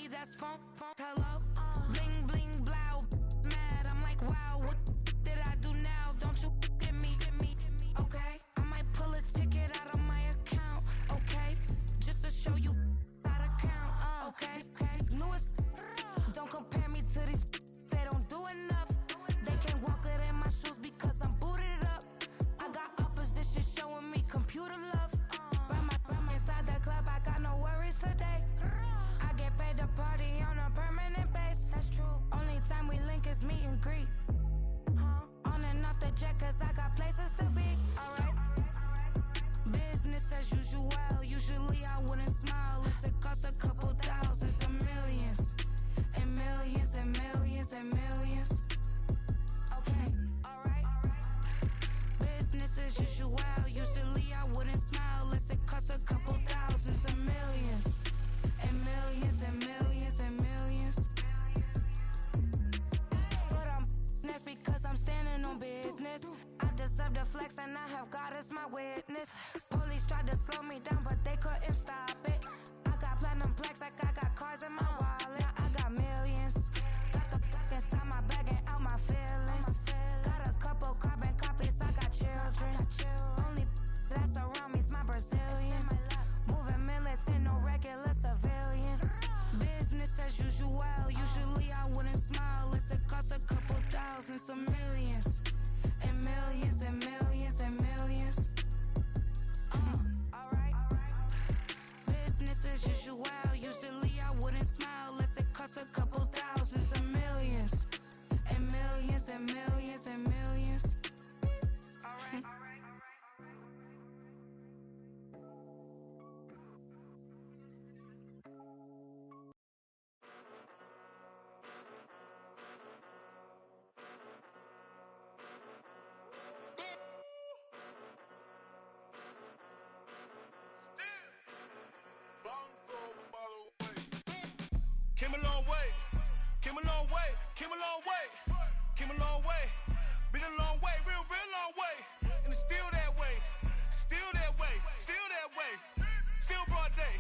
that's funk, hello. Bling, bling, blow, mad. I'm like, wow, what did I do now? Don't you get me, okay? I might pull a ticket out of my account, okay? Just to show you how to count, okay? Newest, don't compare me to these, they don't do enough. They can't walk it in my shoes because I'm booted up. I got opposition showing me computer love. By inside the club, I got no worries today. I get paid to party on a permanent base. That's true. Only time we link is meet and greet. On and off the jet, cause I got places to be. Alright. Business as usual. Usually I wouldn't smile unless it costs a couple thousands and millions. And millions and millions and millions. Okay, alright. Business as usual. Usually I wouldn't smile unless it costs a couple thousands and millions. And millions and millions and millions. But that's because I'm standing on business. I deserve the flex and I have God as my witness. Police tried to slow me down but they couldn't stop it. I got platinum plaques like I got cars in my wallet. I got millions. Got the fuck inside my bag and out my feelings. Got a couple carbon copies, I got children. Only that's around me's my Brazilian. Moving militant, no regular civilian. Business as usual. Usually I wouldn't smile unless it costs a couple thousands of millions. And millions and millions and millions. Alright. Business as usual. Usually I wouldn't smile unless it costs a couple thousands of millions. And millions and millions and millions. Alright. Came a long way, came a long way, came a long way, came a long way, been a long way, real long way, and it's still that way, still that way, still that way, still broad day,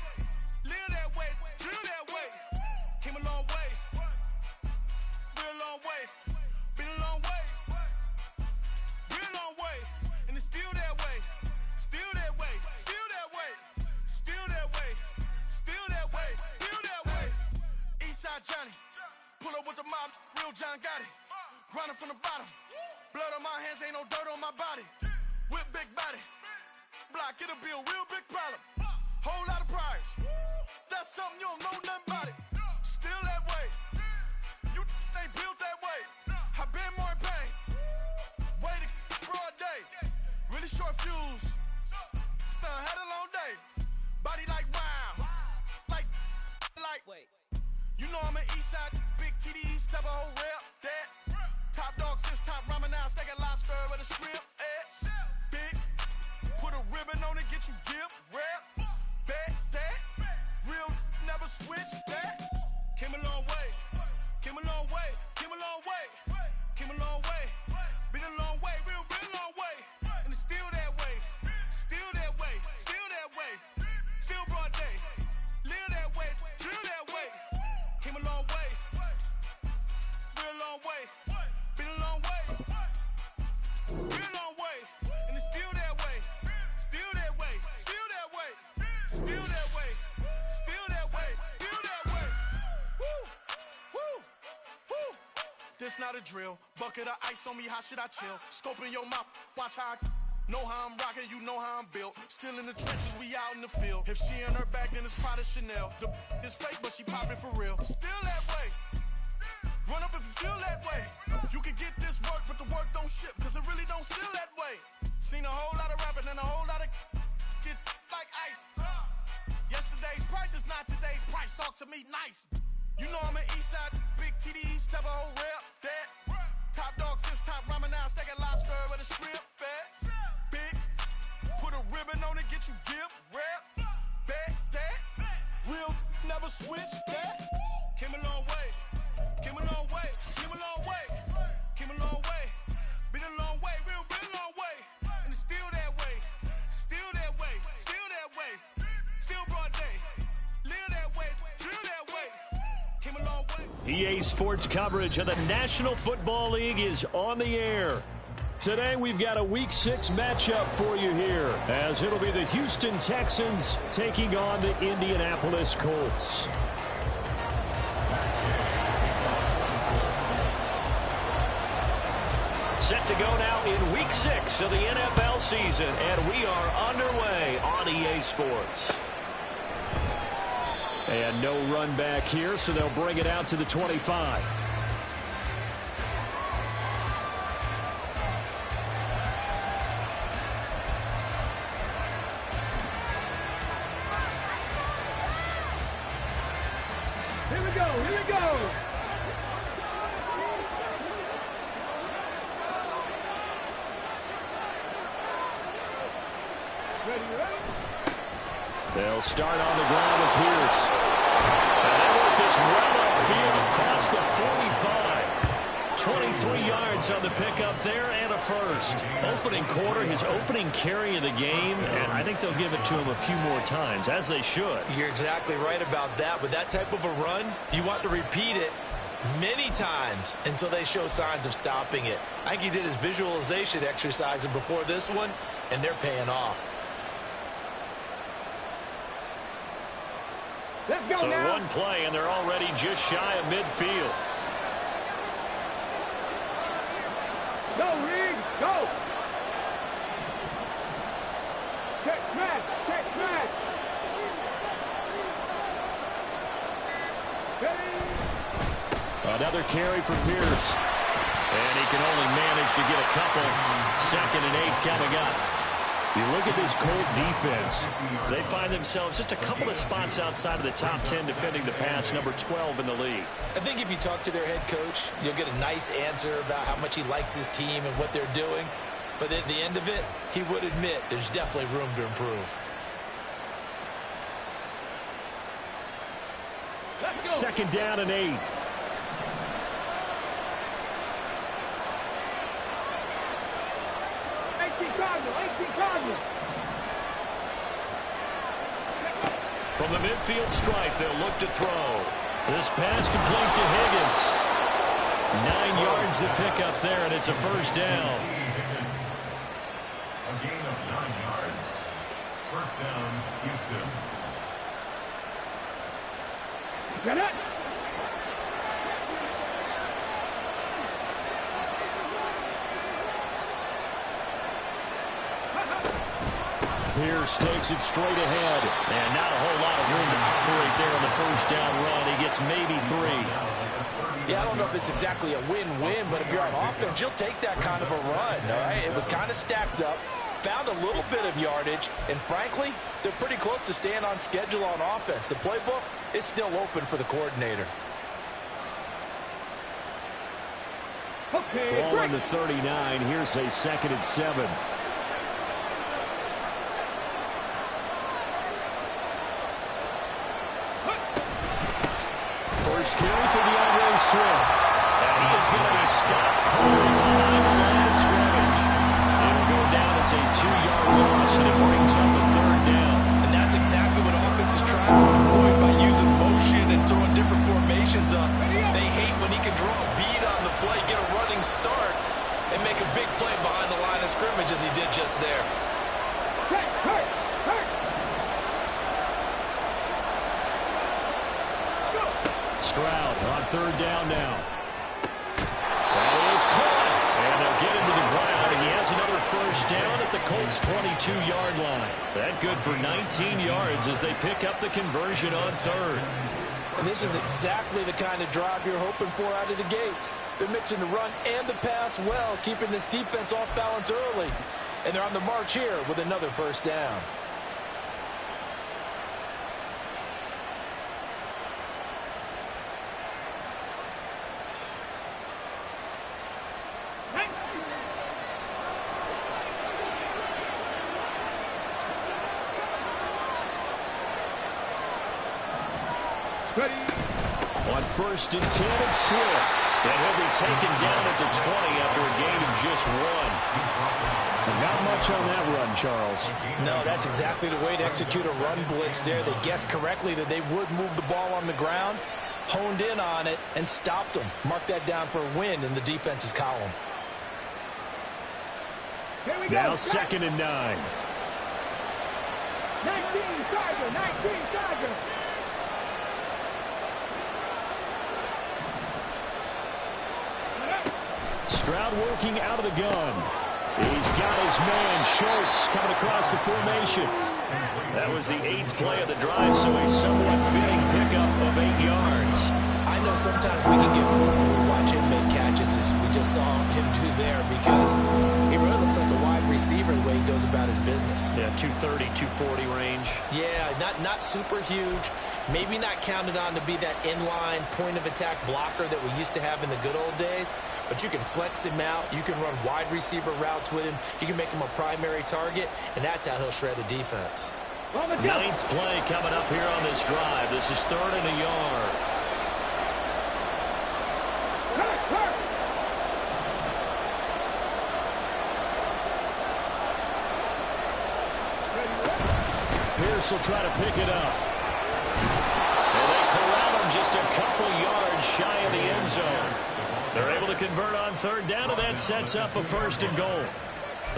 live that way, drill that way, came a long way, real long way, been a long way, real long way, and it's still that way, still that way, still that way, still that way, still that way, still that way. Eastside Johnny, pull up with the mob, real John got it. Grinding from the bottom, blood on my hands, ain't no dirt on my body. Whip big body, block, get a bill, real big problem. Whole lot of priors, that's something you don't know nothing about it. Still that way, you ain't built that way. I been more in pain, way to broad day. Really short fuse, had a long day. Body like wow, like. Wait. You know I'm an Eastside, big TDE, step a whole rep, that. Top dog since top ramen now, steak and lobster with a shrimp, Big, put a ribbon on it, get you give, rep, bet, that. Real, never switch, that. Came a long way, came a long way, came a long way, came a long way. Been a long way, real long way. And it's still that way, still that way, still that way. Still broad day, live that way, drill that way. Came a long way, real long way, been a long way, real long way, and it's still that way, still that way, still that way, still that way, still that way, still that way. Woo, woo, woo. This not a drill, bucket of ice on me, how should I chill? Scoping your mouth, watch how I know how I'm rocking, you know how I'm built. Still in the trenches, we out in the field. If she in her bag, then it's Prada Chanel. The is fake, but she poppin' for real. Still that way. Run up if you feel that way. You can get this work, but the work don't ship, cause it really don't feel that way. Seen a whole lot of rapping and a whole lot of get like ice. Yesterday's price is not today's price. Talk to me nice. You know I'm an Eastside, big TDE, step a whole rep, that. Top dog since top ramen now, steak and lobster with a shrimp, fat. Big, put a ribbon on it, get you give, rep, bet, that. Real, never switch, that. Came a long way, came a long way, came a long way, came a long way. Been a long way, real long way. And it's still that way, still that way, still that way. Still broad day, live that way, drill that way. EA Sports coverage of the National Football League is on the air. Today we've got a Week 6 matchup for you here, as it'll be the Houston Texans taking on the Indianapolis Colts. Set to go now in Week 6 of the NFL season, and we are underway on EA Sports. And no run back here, so they'll bring it out to the 25. Here we go, here we go. They'll start on the ground with Pierce. And they work this well upfield across the 45. 23 yards on the pickup there and a first. Opening quarter, his opening carry of the game, and I think they'll give it to him a few more times, as they should. You're exactly right about that. With that type of a run, you want to repeat it many times until they show signs of stopping it. I think he did his visualization exercise before this one, and they're paying off. Let's go So now. one play, and they're already just shy of midfield. Go, Reed, go. Check smash, check smash. Steady. Another carry for Pierce. And he can only manage to get a couple. 2nd and 8 coming up. You look at this Colt defense, they find themselves just a couple of spots outside of the top 10 defending the pass, number 12 in the league. I think if you talk to their head coach, you'll get a nice answer about how much he likes his team and what they're doing. But at the end of it, he would admit there's definitely room to improve. Let's go. 2nd down and 8. Cardinal. From the midfield stripe, they'll look to throw. This pass complete to Higgins. 9 yards to pick up there, and it's a first down. A gain of 9 yards. First down, Houston. Get it. Pierce takes it straight ahead. And not a whole lot of room to operate there on the first down run. He gets maybe 3. Yeah, I don't know if it's exactly a win-win, but if you're on offense, you'll take that kind of a run, all right? It was kind of stacked up, found a little bit of yardage, and frankly, they're pretty close to staying on schedule on offense. The playbook is still open for the coordinator. Okay, Ball on the 39. Here's a 2nd and 7. First carry for DeAndre Swift. And he is going to be stopped cold behind the line of scrimmage. It'll go down as a 2-yard loss, and it brings up a 3rd down. And that's exactly what offenses try to avoid by using motion and throwing different formations up. They hate when he can draw a bead on the play, get a running start, and make a big play behind the line of scrimmage as he did just there. Hurt. Stroud on 3rd down now. That is caught. And they'll get into the ground, and he has another first down at the Colts' 22-yard line. That good for 19 yards as they pick up the conversion on 3rd. And this is exactly the kind of drive you're hoping for out of the gates. They're mixing the run and the pass well, keeping this defense off balance early. And they're on the march here with another first down. Ready. On 1st and 10, it's Swift. And he'll be taken down at the 20 after a gain of just 1. Not much on that run, Charles. No, that's exactly the way to execute a run blitz there. They guessed correctly that they would move the ball on the ground. honed in on it and stopped them. Mark that down for a win in the defense's column. Here we go. Now 2nd and 9. 19 Charger, 19 Charger. Stroud working out of the gun. He's got his man, Schultz, coming across the formation. That was the 8th play of the drive, so a somewhat fitting pickup of 8 yards. I know sometimes we can get fooled when we watch him make catches, as we just saw him do there, because he really looks like a wide receiver the way he goes about his business. Yeah, 230, 240 range. Yeah, not super huge. Maybe not counted on to be that inline point-of-attack blocker that we used to have in the good old days, but you can flex him out. You can run wide receiver routes with him. You can make him a primary target, and that's how he'll shred a defense. 9th play coming up here on this drive. This is 3rd and a yard. Pierce will try to pick it up. And they corral him just a couple yards shy of the end zone. They're able to convert on 3rd down, and that sets up a 1st and goal.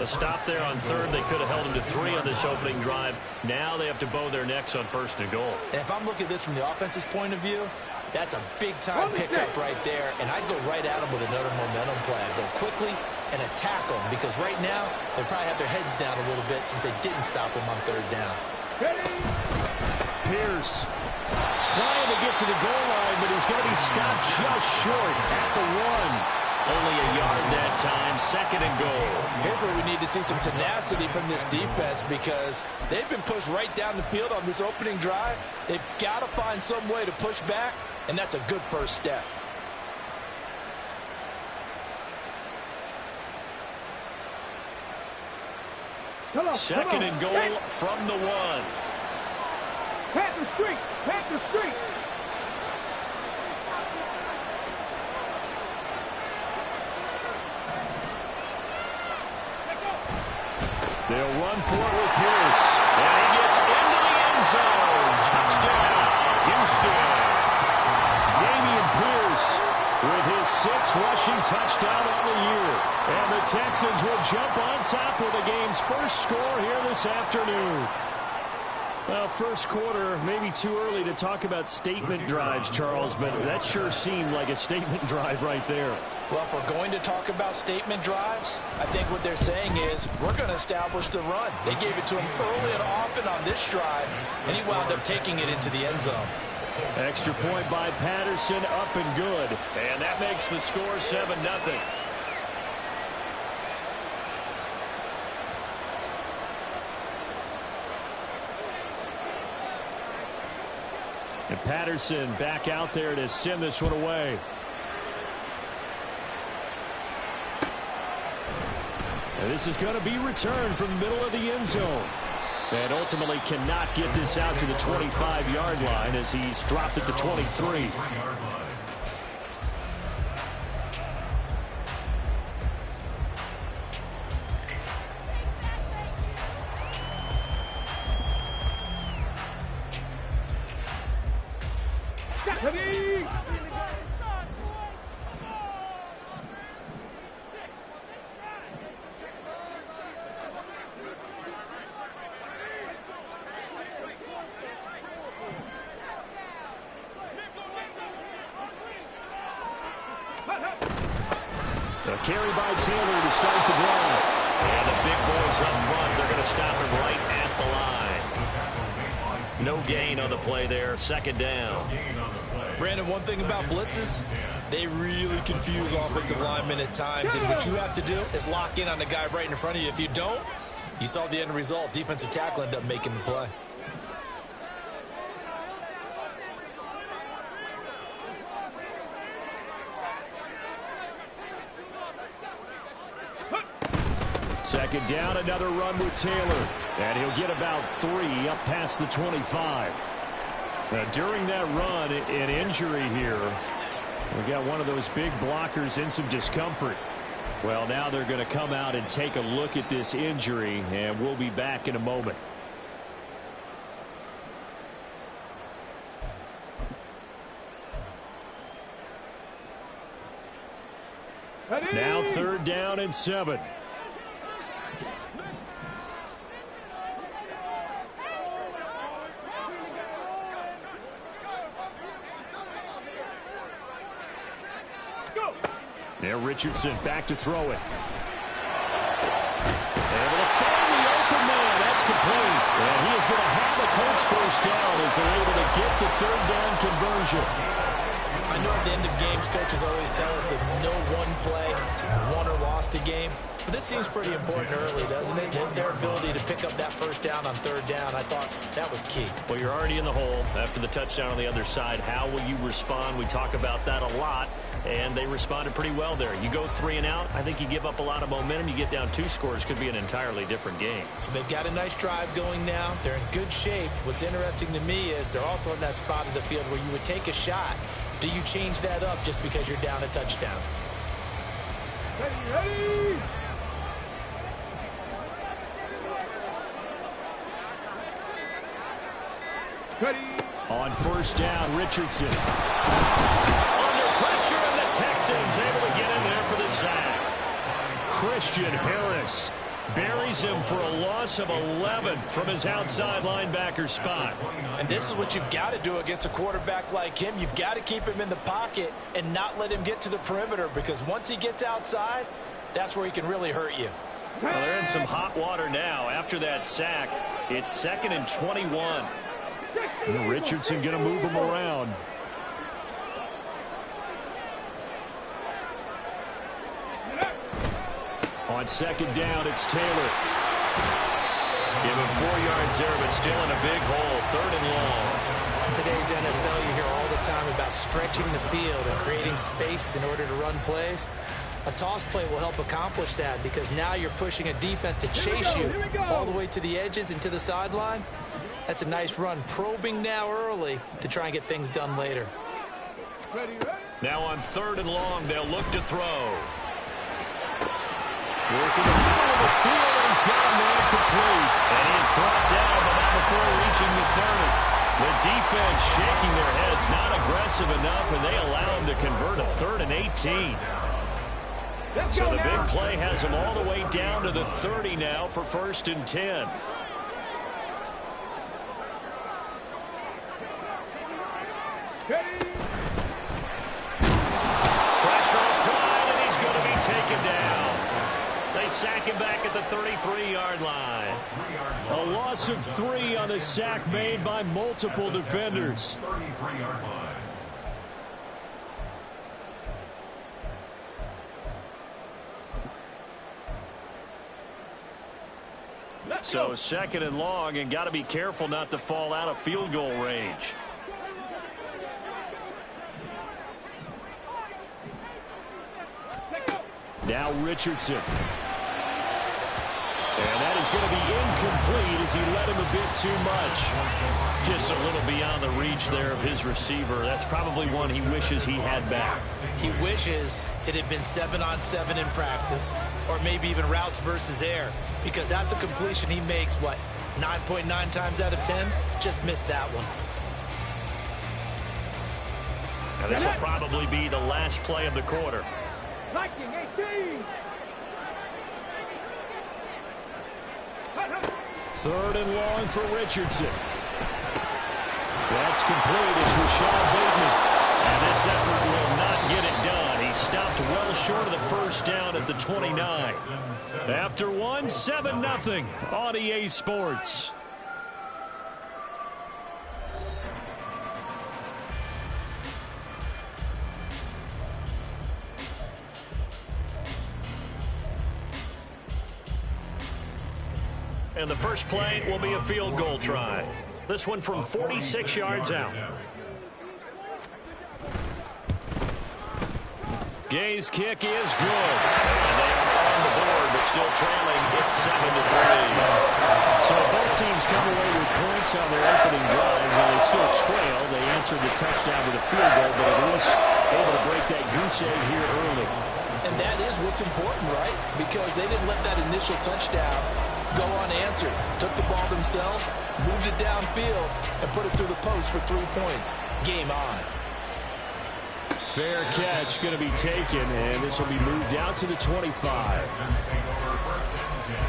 A stop there on 3rd. They could have held him to 3 on this opening drive. Now they have to bow their necks on 1st and goal. And if I'm looking at this from the offense's point of view, that's a big-time pickup right there, and I'd go right at him with another momentum play. I'd go quickly and attack them, because right now they probably have their heads down a little bit since they didn't stop him on 3rd down. Pierce trying to get to the goal line, but he's going to be stopped just short at the 1. Only a yard that time, 2nd and goal. Here's where we need to see some tenacity from this defense, because they've been pushed right down the field on this opening drive. They've got to find some way to push back, and that's a good first step. Come on, 2nd and goal from the 1. Panther Street, Panther Street. They'll run for it with Pierce. And he gets into the end zone. Touchdown, Houston. Damian Pierce with his 6th rushing touchdown on the year. And the Texans will jump on top with the game's first score here this afternoon. Well, first quarter, maybe too early to talk about statement drives, Charles, but that sure seemed like a statement drive right there. Well, if we're going to talk about statement drives, I think what they're saying is we're going to establish the run. They gave it to him early and often on this drive, and he wound up taking it into the end zone. Extra point by Patterson, up and good. And that makes the score 7-0. And Patterson back out there to send this one away. And this is going to be returned from the middle of the end zone. And ultimately cannot get this out to the 25-yard line as he's dropped at the 23. A carry by Taylor to start the drive. And the big boys up front, they're going to stop him right at the line. No gain on the play there, 2nd down. Brandon, one thing about blitzes, they really confuse offensive linemen at times, and what you have to do is lock in on the guy right in front of you. If you don't, you saw the end result. Defensive tackle ended up making the play. Second down, another run with Taylor. And he'll get about 3 up past the 25. Now, during that run, an injury here. We got one of those big blockers in some discomfort. Well, now they're going to come out and take a look at this injury, and we'll be back in a moment. Now 3rd down and 7. There, Richardson back to throw it. Able to find the open man. That's complete. And he is going to have the Colts 1st down as they're able to get the 3rd down conversion. I know at the end of games, coaches always tell us that no one play won or lost a game. But this seems pretty important early, doesn't it? Their ability to pick up that 1st down on 3rd down, I thought that was key. Well, you're already in the hole after the touchdown on the other side. How will you respond? We talk about that a lot, and they responded pretty well there. You go 3 and out, I think you give up a lot of momentum. You get down 2 scores, could be an entirely different game. So they've got a nice drive going now. They're in good shape. What's interesting to me is they're also in that spot of the field where you would take a shot. Do you change that up just because you're down a touchdown? Ready. On 1st down, Richardson. Under pressure, and the Texans able to get in there for the sack. Christian Harris buries him for a loss of 11 from his outside linebacker spot. And this is what you've got to do against a quarterback like him. You've got to keep him in the pocket and not let him get to the perimeter, because once he gets outside, that's where he can really hurt you. Well, they're in some hot water now. After that sack, it's 2nd and 21. And Richardson going to move him around. On 2nd down, it's Taylor. Give him 4 yards there, but still in a big hole. 3rd and long. In today's NFL, you hear all the time about stretching the field and creating space in order to run plays. A toss play will help accomplish that, because now you're pushing a defense to chase you all the way to the edges and to the sideline. That's a nice run. Probing now early to try and get things done later. Now on 3rd and long, they'll look to throw. Working the middle of the field, and he's got a man complete. And he is brought down, but not before reaching the 30. The defense shaking their heads, not aggressive enough, and they allow him to convert a 3rd and 18. So the big play has him all the way down to the 30 now for 1st and 10. Pressure applied, and he's going to be taken down. They sack him back at the 33-yard line. A loss of 3 on the sack made by multiple defenders. 33-yard line. So 2nd and long, and got to be careful not to fall out of field goal range. Now Richardson. And that is going to be incomplete as he led him a bit too much. Just a little beyond the reach there of his receiver. That's probably one he wishes he had back. He wishes it had been 7-on-7 in practice, or maybe even routes versus air, because that's a completion he makes, what, 9.9 times out of 10? Just missed that one. Now this will probably be the last play of the quarter. Liking 18. 3rd and long for Richardson. That's complete as Rashad Bateman. And this effort will not get it done. He stopped well short of the 1st down at the 29. After 1, 7-0 on EA Sports. And the first play will be a field goal try. This one from 46 yards out. Gay's kick is good. And they are on the board, but still trailing. It's 7-3. So both teams come away with points on their opening drives, and they still trail. They answered the touchdown with a field goal, but at least able to break that goose egg here early. And that is what's important, right? Because they didn't let that initial touchdown go unanswered. Took the ball themselves, moved it downfield, and put it through the post for 3 points. Game on. Fair catch going to be taken, and this will be moved out to the 25. Texans take over first and 10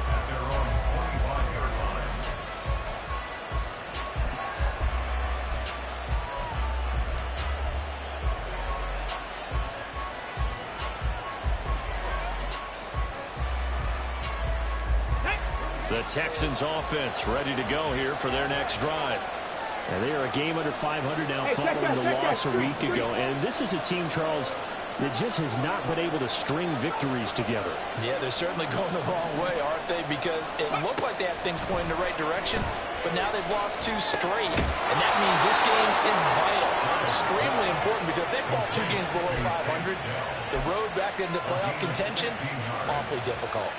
at their own 25-yard line. The Texans offense ready to go here for their next drive. And they are a game under 500 now following the loss a week ago. And this is a team, Charles, that just has not been able to string victories together. Yeah, they're certainly going the wrong way, aren't they? Because it looked like they had things pointing in the right direction, but now they've lost 2 straight. And that means this game is vital. Extremely important because if they fall 2 games below 500, the road back into playoff contention, awfully difficult.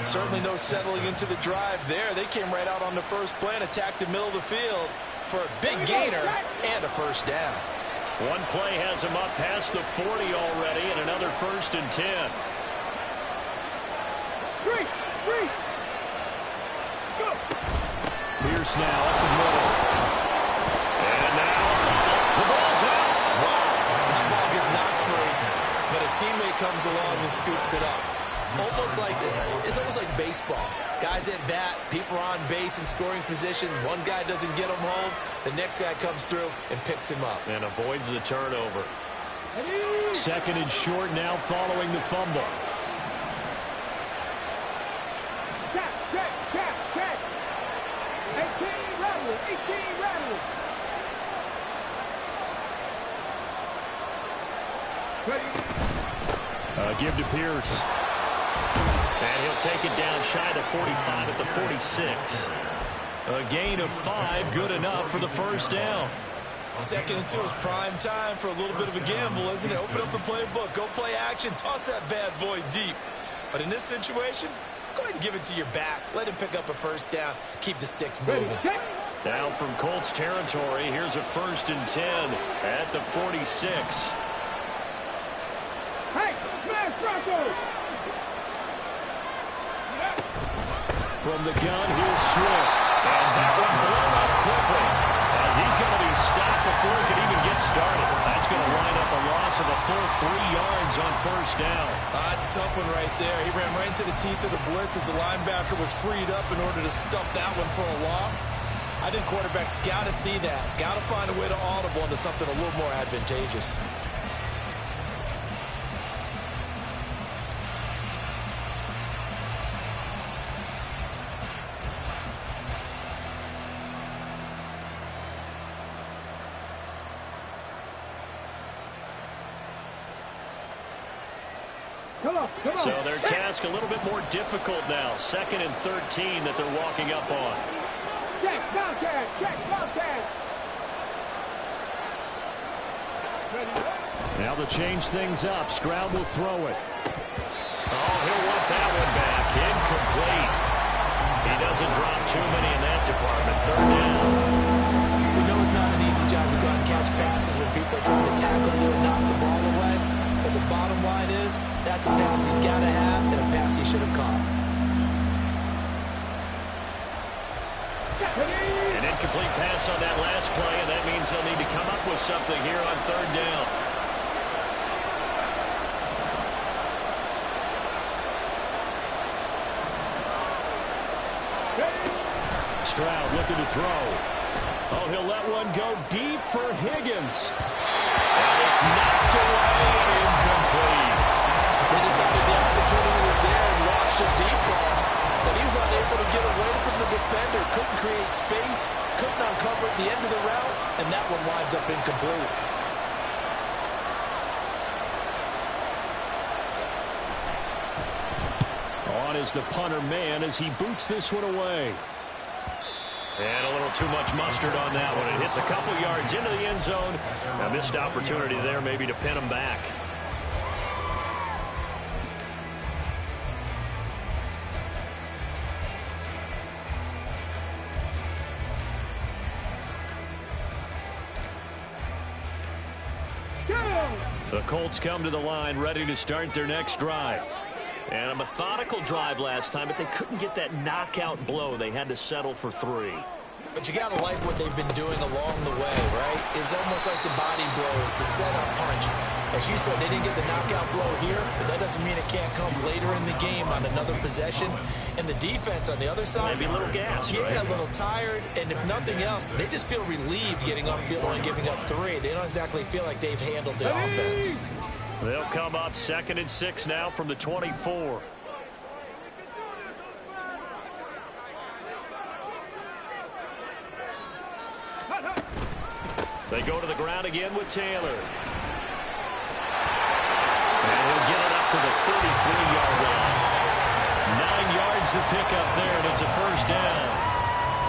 Certainly no settling into the drive there. They came right out on the first play and attacked the middle of the field for a big gainer and a first down. One play has him up past the 40 already, and another 1st and 10. Let's go. Pierce now up the middle. And now the ball's out. Wow, that ball gets knocked free, but a teammate comes along and scoops it up. It's almost like baseball. Guys at bat, people are on base in scoring position. One guy doesn't get him home. The next guy comes through and picks him up. And avoids the turnover. 2nd and short now following the fumble. Check. 18 rattle. Give to Pierce. And he'll take it down shy of the 45 at the 46. A gain of 5, good enough for the first down. 2nd and 2 is prime time for a little bit of a gamble, isn't it? Open up the playbook, go play action, toss that bad boy deep. But in this situation, go ahead and give it to your back. Let him pick up a first down. Keep the sticks moving. Now from Colts territory, here's a 1st and 10 at the 46. Hey, smash Bronco. From the gun, here's Swift. And that one blown up quickly, as he's going to be stopped before he can even get started. That's going to wind up a loss of a full 3 yards on 1st down. That's a tough one right there. He ran right into the teeth of the blitz as the linebacker was freed up in order to stump that one for a loss. I think quarterbacks got to see that. Got to find a way to audible into something a little more advantageous. Come on. So their task a little bit more difficult now. 2nd and 13 that they're walking up on. Check, Bobcat. Now they'll change things up. Stroud will throw it. Oh, he'll want that one back. Incomplete. He doesn't drop too many in that department. 3rd down. We know it's not an easy job to go out and catch passes when people are trying to tackle you and knock the ball away. But the bottom line is, that's a pass he's got to have and a pass he should have caught. An incomplete pass on that last play, and that means they'll need to come up with something here on 3rd down. Stroud looking to throw. Oh, he'll let one go deep for Higgins. And it's knocked away and incomplete. They decided the opportunity was there and launched a deep ball. But he was unable to get away from the defender. Couldn't create space. Couldn't uncover at the end of the route. And that one winds up incomplete. On is the punter man as he boots this one away. And a little too much mustard on that one. It hits a couple yards into the end zone. A missed opportunity there maybe to pin him back. The Colts come to the line ready to start their next drive. And a methodical drive last time, but they couldn't get that knockout blow. They had to settle for 3. But you got to like what they've been doing along the way, right? It's almost like the body blows, the setup punch. As you said, they didn't get the knockout blow here, but that doesn't mean it can't come later in the game on another possession. And the defense on the other side, maybe a little gas, yeah, right? A little tired. And if nothing else, they just feel relieved getting upfield and giving up 3. They don't exactly feel like they've handled the offense. They'll come up 2nd and 6 now from the 24. They go to the ground again with Taylor. And he'll get it up to the 33-yard line. 9 yards to pick up there, and it's a first down.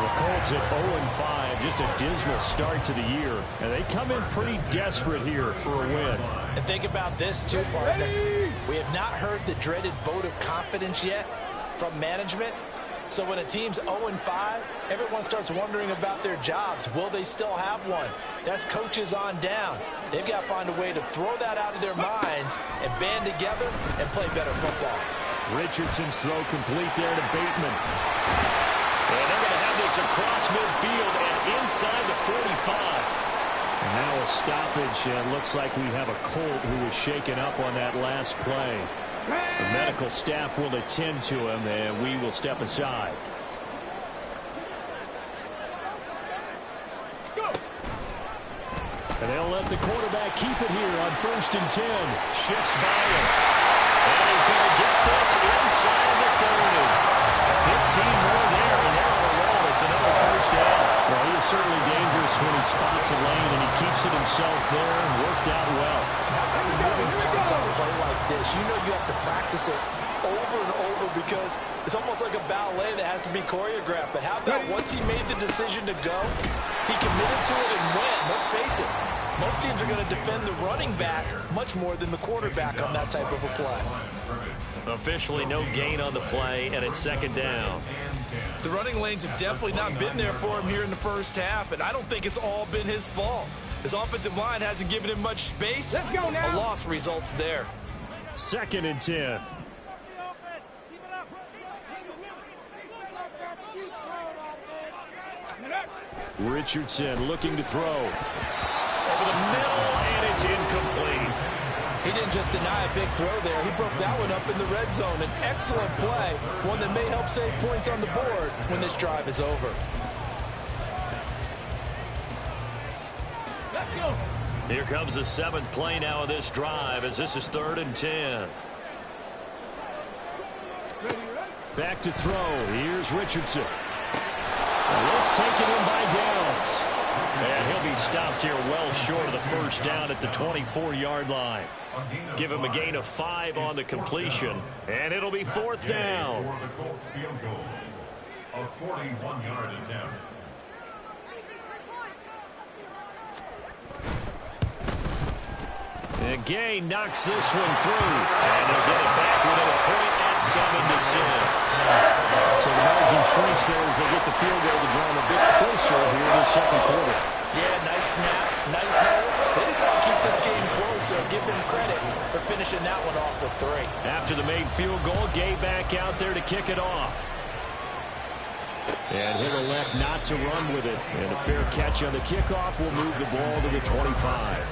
The Colts at 0-5, just a dismal start to the year. And they come in pretty desperate here for a win. And think about this, too, partner. We have not heard the dreaded vote of confidence yet from management. So when a team's 0-5, everyone starts wondering about their jobs. Will they still have one? That's coaches on down. They've got to find a way to throw that out of their minds and band together and play better football. Richardson's throw complete there to Bateman. And they're going to have this across midfield and inside the 45. And now a stoppage, and it looks like we have a Colt who was shaken up on that last play. The medical staff will attend to him, and we will step aside. And they'll let the quarterback keep it here on 1st and 10. Shifts by him. And he's going to get this inside the 30. 15 more there, and they're on a roll. It's another first down. Well, he is certainly dangerous when he spots a lane, and he keeps it himself there and worked out well. How about the moving parts on a play like this? You know you have to practice it over and over because it's almost like a ballet that has to be choreographed. But how about once he made the decision to go, he committed to it and went. Let's face it, most teams are going to defend the running back much more than the quarterback on that type of a play. Officially no gain on the play, and it's 2nd down. The running lanes have definitely not been there for him here in the first half, and I don't think it's all been his fault. His offensive line hasn't given him much space. Let's go now. A loss results there. 2nd and 10. Richardson looking to throw. Over the middle, and it's incomplete. He didn't just deny a big throw there. He broke that one up in the red zone. An excellent play, one that may help save points on the board when this drive is over. Let's go. Here comes the 7th play now of this drive as this is 3rd and 10. Back to throw. Here's Richardson. This taken in by Downs. And he'll be stopped here well short of the first down at the 24-yard line. Give him a gain of 5 on the completion, and it'll be 4th down. For the Colts field goal, a 41-yard attempt. And Gay knocks this one through, and they'll get it back within a point at 7-6. So the margin shrinks there as they get the field goal to draw them a bit closer here in the 2nd quarter. Yeah, nice snap, nice hole. They just want to keep this game close, so give them credit for finishing that one off with 3. After the made field goal, Gay back out there to kick it off. And he'll elect not to run with it. And a fair catch on the kickoff will move the ball to the 25.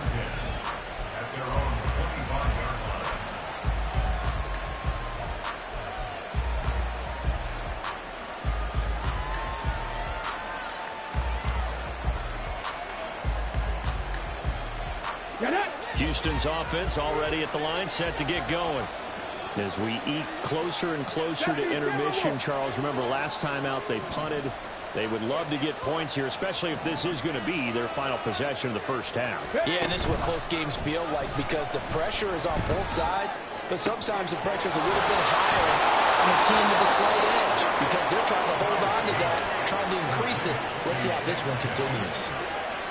Houston's offense already at the line, set to get going. As we eke closer and closer to intermission, Charles, remember last time out they punted. They would love to get points here, especially if this is going to be their final possession of the first half. Yeah, and this is what close games feel like because the pressure is on both sides, but sometimes the pressure is a little bit higher on the team with a slight edge because they're trying to hold on to that, trying to increase it. Let's see how this one continues.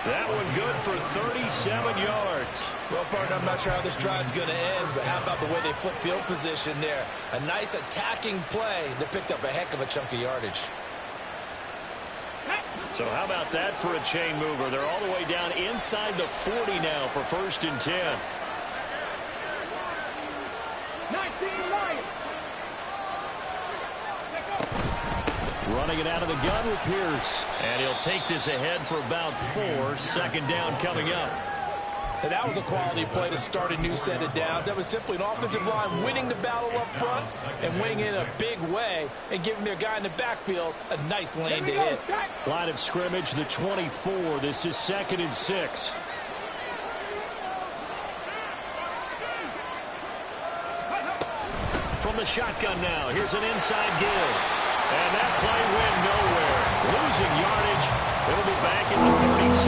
That one good for 37 yards. Well, partner, I'm not sure how this drive's going to end, but how about the way they flip field position there? A nice attacking play that picked up a heck of a chunk of yardage. So how about that for a chain mover? They're all the way down inside the 40 now for 1st and 10. 19 Lions. Running it out of the gun with Pierce. And he'll take this ahead for about 4. Second down coming up. And that was a quality play to start a new set of downs. That was simply an offensive line winning the battle up front and winning in a big way and giving their guy in the backfield a nice lane to hit. Line of scrimmage, the 24. This is 2nd and 6. From the shotgun now, here's an inside give. And that play went nowhere. Losing yardage. It'll be back at the 36.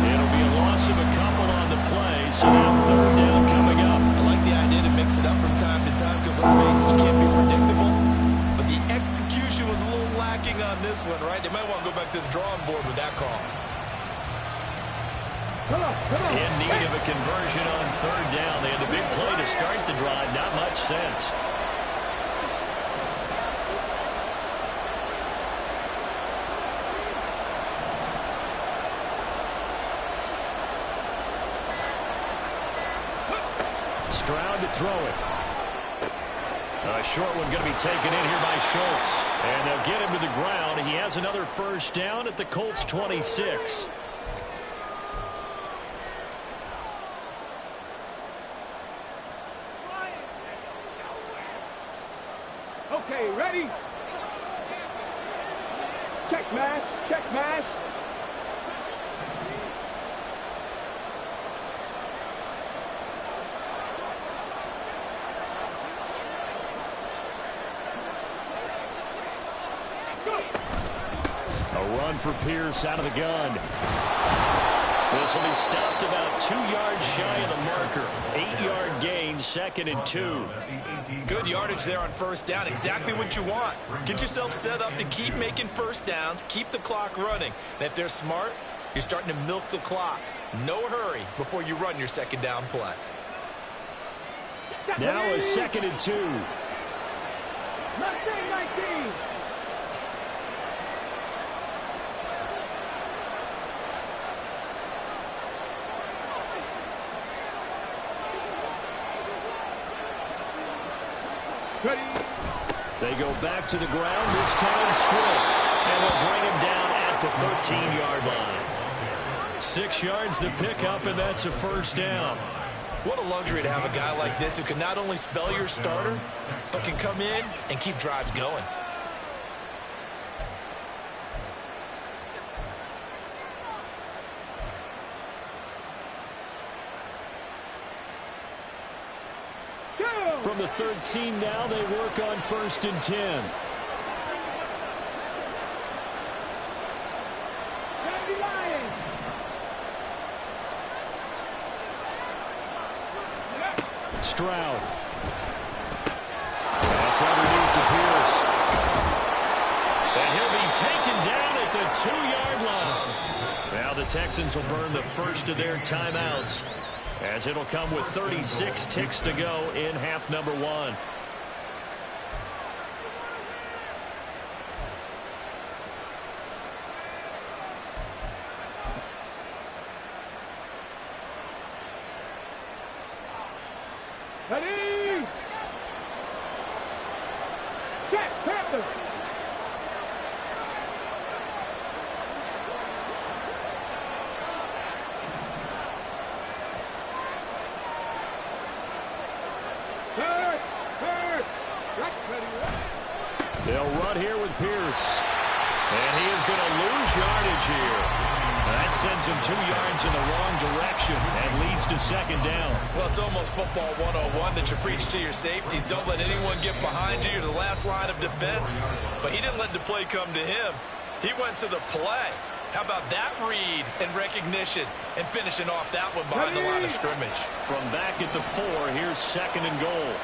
It'll be a loss of a couple on the play, so now 3rd down coming up. I like the idea to mix it up from time to time because, let's face it, you can't be predictable. But the execution was a little lacking on this one, right? They might want to go back to the drawing board with that call. In need of a conversion on 3rd down. They had the big play to start the drive. Not much sense. Stroud to throw it. A short one going to be taken in here by Schultz. And they'll get him to the ground. He has another 1st down at the Colts 26. Okay, ready? Check mash, check mash. A run for Pierce out of the gun. This will be stopped about 2 yards shy of the marker. 8-yard gain, 2nd and 2. Good yardage there on 1st down. Exactly what you want. Get yourself set up to keep making 1st downs, keep the clock running. And if they're smart, you're starting to milk the clock. No hurry before you run your 2nd down play. Now a 2nd and 2. 19. Ready. They go back to the ground, this time Swift. And they'll bring him down at the 13-yard line. 6 yards the pickup, and that's a 1st down. What a luxury to have a guy like this who can not only spell your starter, but can come in and keep drives going. From the 13 now, they work on 1st and 10. Stroud. That's underneath to Pierce. And he'll be taken down at the 2-yard line. Now the Texans will burn the first of their timeouts, as it'll come with 36 ticks to go in half number 1. Ready? Check, Panther. They'll run here with Pierce. And he is going to lose yardage here. That sends him 2 yards in the wrong direction and leads to 2nd down. Well, it's almost football 101 that you preach to your safeties. Don't let anyone get behind you. You're the last line of defense. But he didn't let the play come to him. He went to the play. How about that read and recognition and finishing off that one behind the line of scrimmage? From back at the 4, here's 2nd and goal.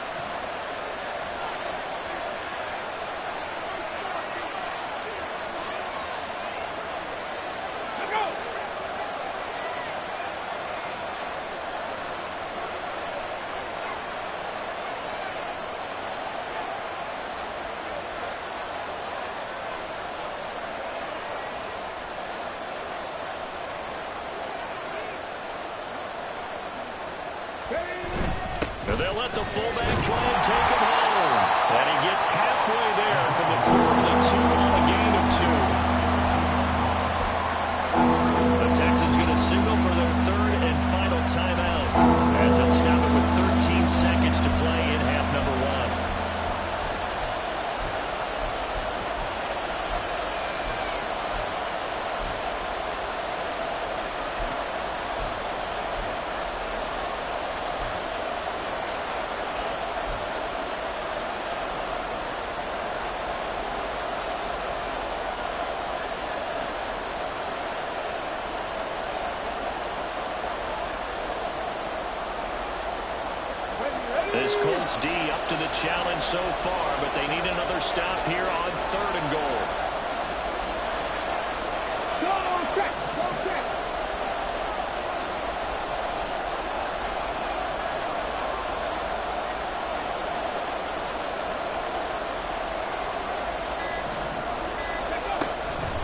And they'll let the fullback try and take him home. And he gets halfway there from the 4 to the 2. for their third and final timeout, as they'll stop it with 13 seconds to play in half number 1. This Colts D up to the challenge so far, but they need another stop here on 3rd and goal. Go check! Go check!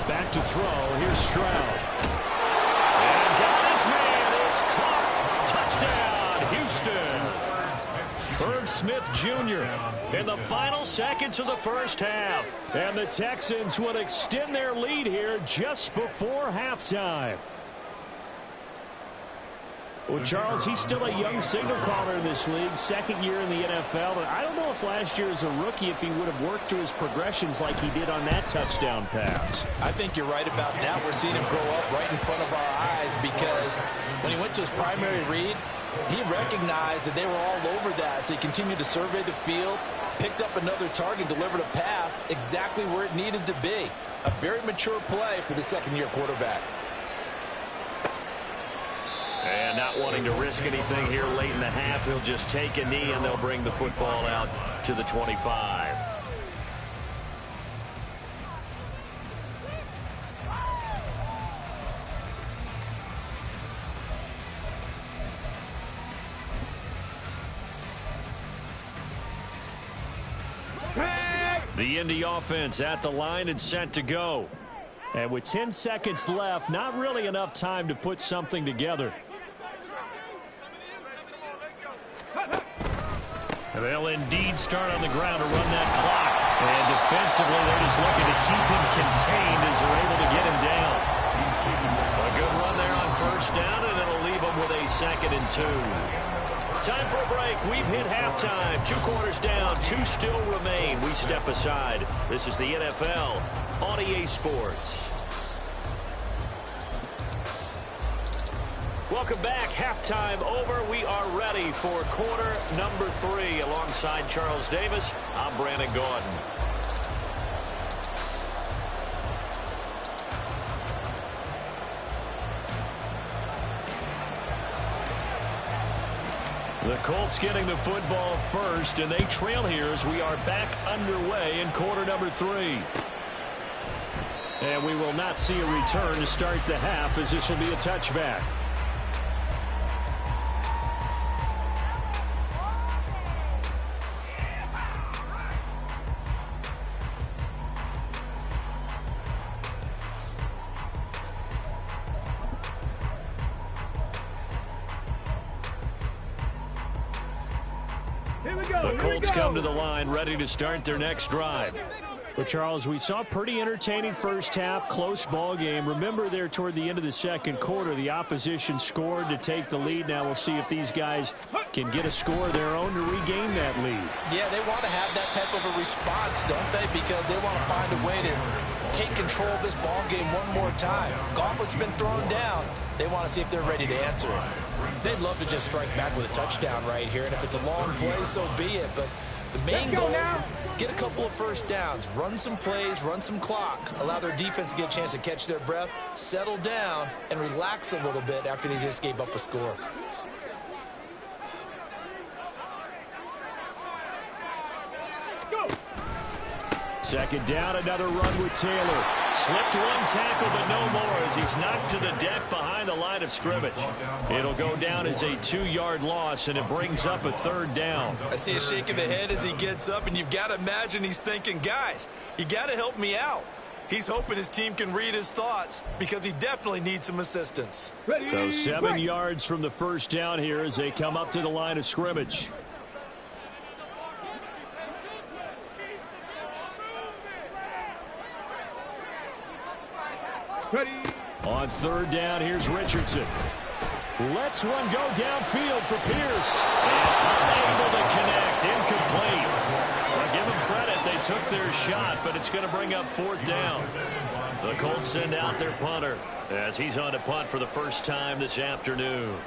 Back to throw. Here's Stroud. And got his man. It's caught. Touchdown, Houston. Herb Smith Jr. in the final seconds of the first half. And the Texans will extend their lead here just before halftime. Well, Charles, he's still a young signal caller in this league, 2nd year in the NFL. And I don't know if last year as a rookie, if he would have worked through his progressions like he did on that touchdown pass. I think you're right about that. We're seeing him grow up right in front of our eyes, because when he went to his primary read, he recognized that they were all over that, so he continued to survey the field, picked up another target, delivered a pass exactly where it needed to be. A very mature play for the 2nd-year quarterback. And not wanting to risk anything here late in the half, he'll just take a knee, and they'll bring the football out to the 25. The Indy offense at the line and set to go. And with 10 seconds left, not really enough time to put something together. And they'll indeed start on the ground to run that clock. And defensively, they're just looking to keep him contained as they're able to get him down. A good run there on 1st down, and it'll leave them with a 2nd and 2. Time for a break. We've hit halftime. 2 quarters down. 2 still remain. We step aside. This is the NFL on EA Sports. Welcome back. Halftime over. We are ready for quarter number 3. Alongside Charles Davis, I'm Brandon Gordon. The Colts getting the football first, and they trail here as we are back underway in quarter number 3. And we will not see a return to start the half, as this will be a touchback. The Colts come to the line, ready to start their next drive. But, Charles, we saw a pretty entertaining first half, close ball game. Remember there toward the end of the 2nd quarter, the opposition scored to take the lead. Now we'll see if these guys can get a score of their own to regain that lead. Yeah, they want to have that type of a response, don't they? Because they want to find a way to take control of this ball game one more time. Gauntlet's been thrown down. They want to see if they're ready to answer it. They'd love to just strike back with a touchdown right here, and if it's a long play, so be it. But the main goal, get a couple of first downs, run some plays, run some clock, allow their defense to get a chance to catch their breath, settle down, and relax a little bit after they just gave up a score. Second down, another run with Taylor. Slipped one tackle, but no more as he's knocked to the deck behind the line of scrimmage. It'll go down as a 2-yard loss, and it brings up a 3rd down. I see a shake of the head as he gets up, and you've got to imagine he's thinking, guys, you got to help me out. He's hoping his team can read his thoughts because he definitely needs some assistance. So 7 yards from the first down here as they come up to the line of scrimmage. Ready. On 3rd down, here's Richardson. Lets one go downfield for Pierce. And unable to connect. Incomplete. Well, give them credit. They took their shot, but it's going to bring up 4th down. The Colts send out their punter as he's on to punt for the first time this afternoon.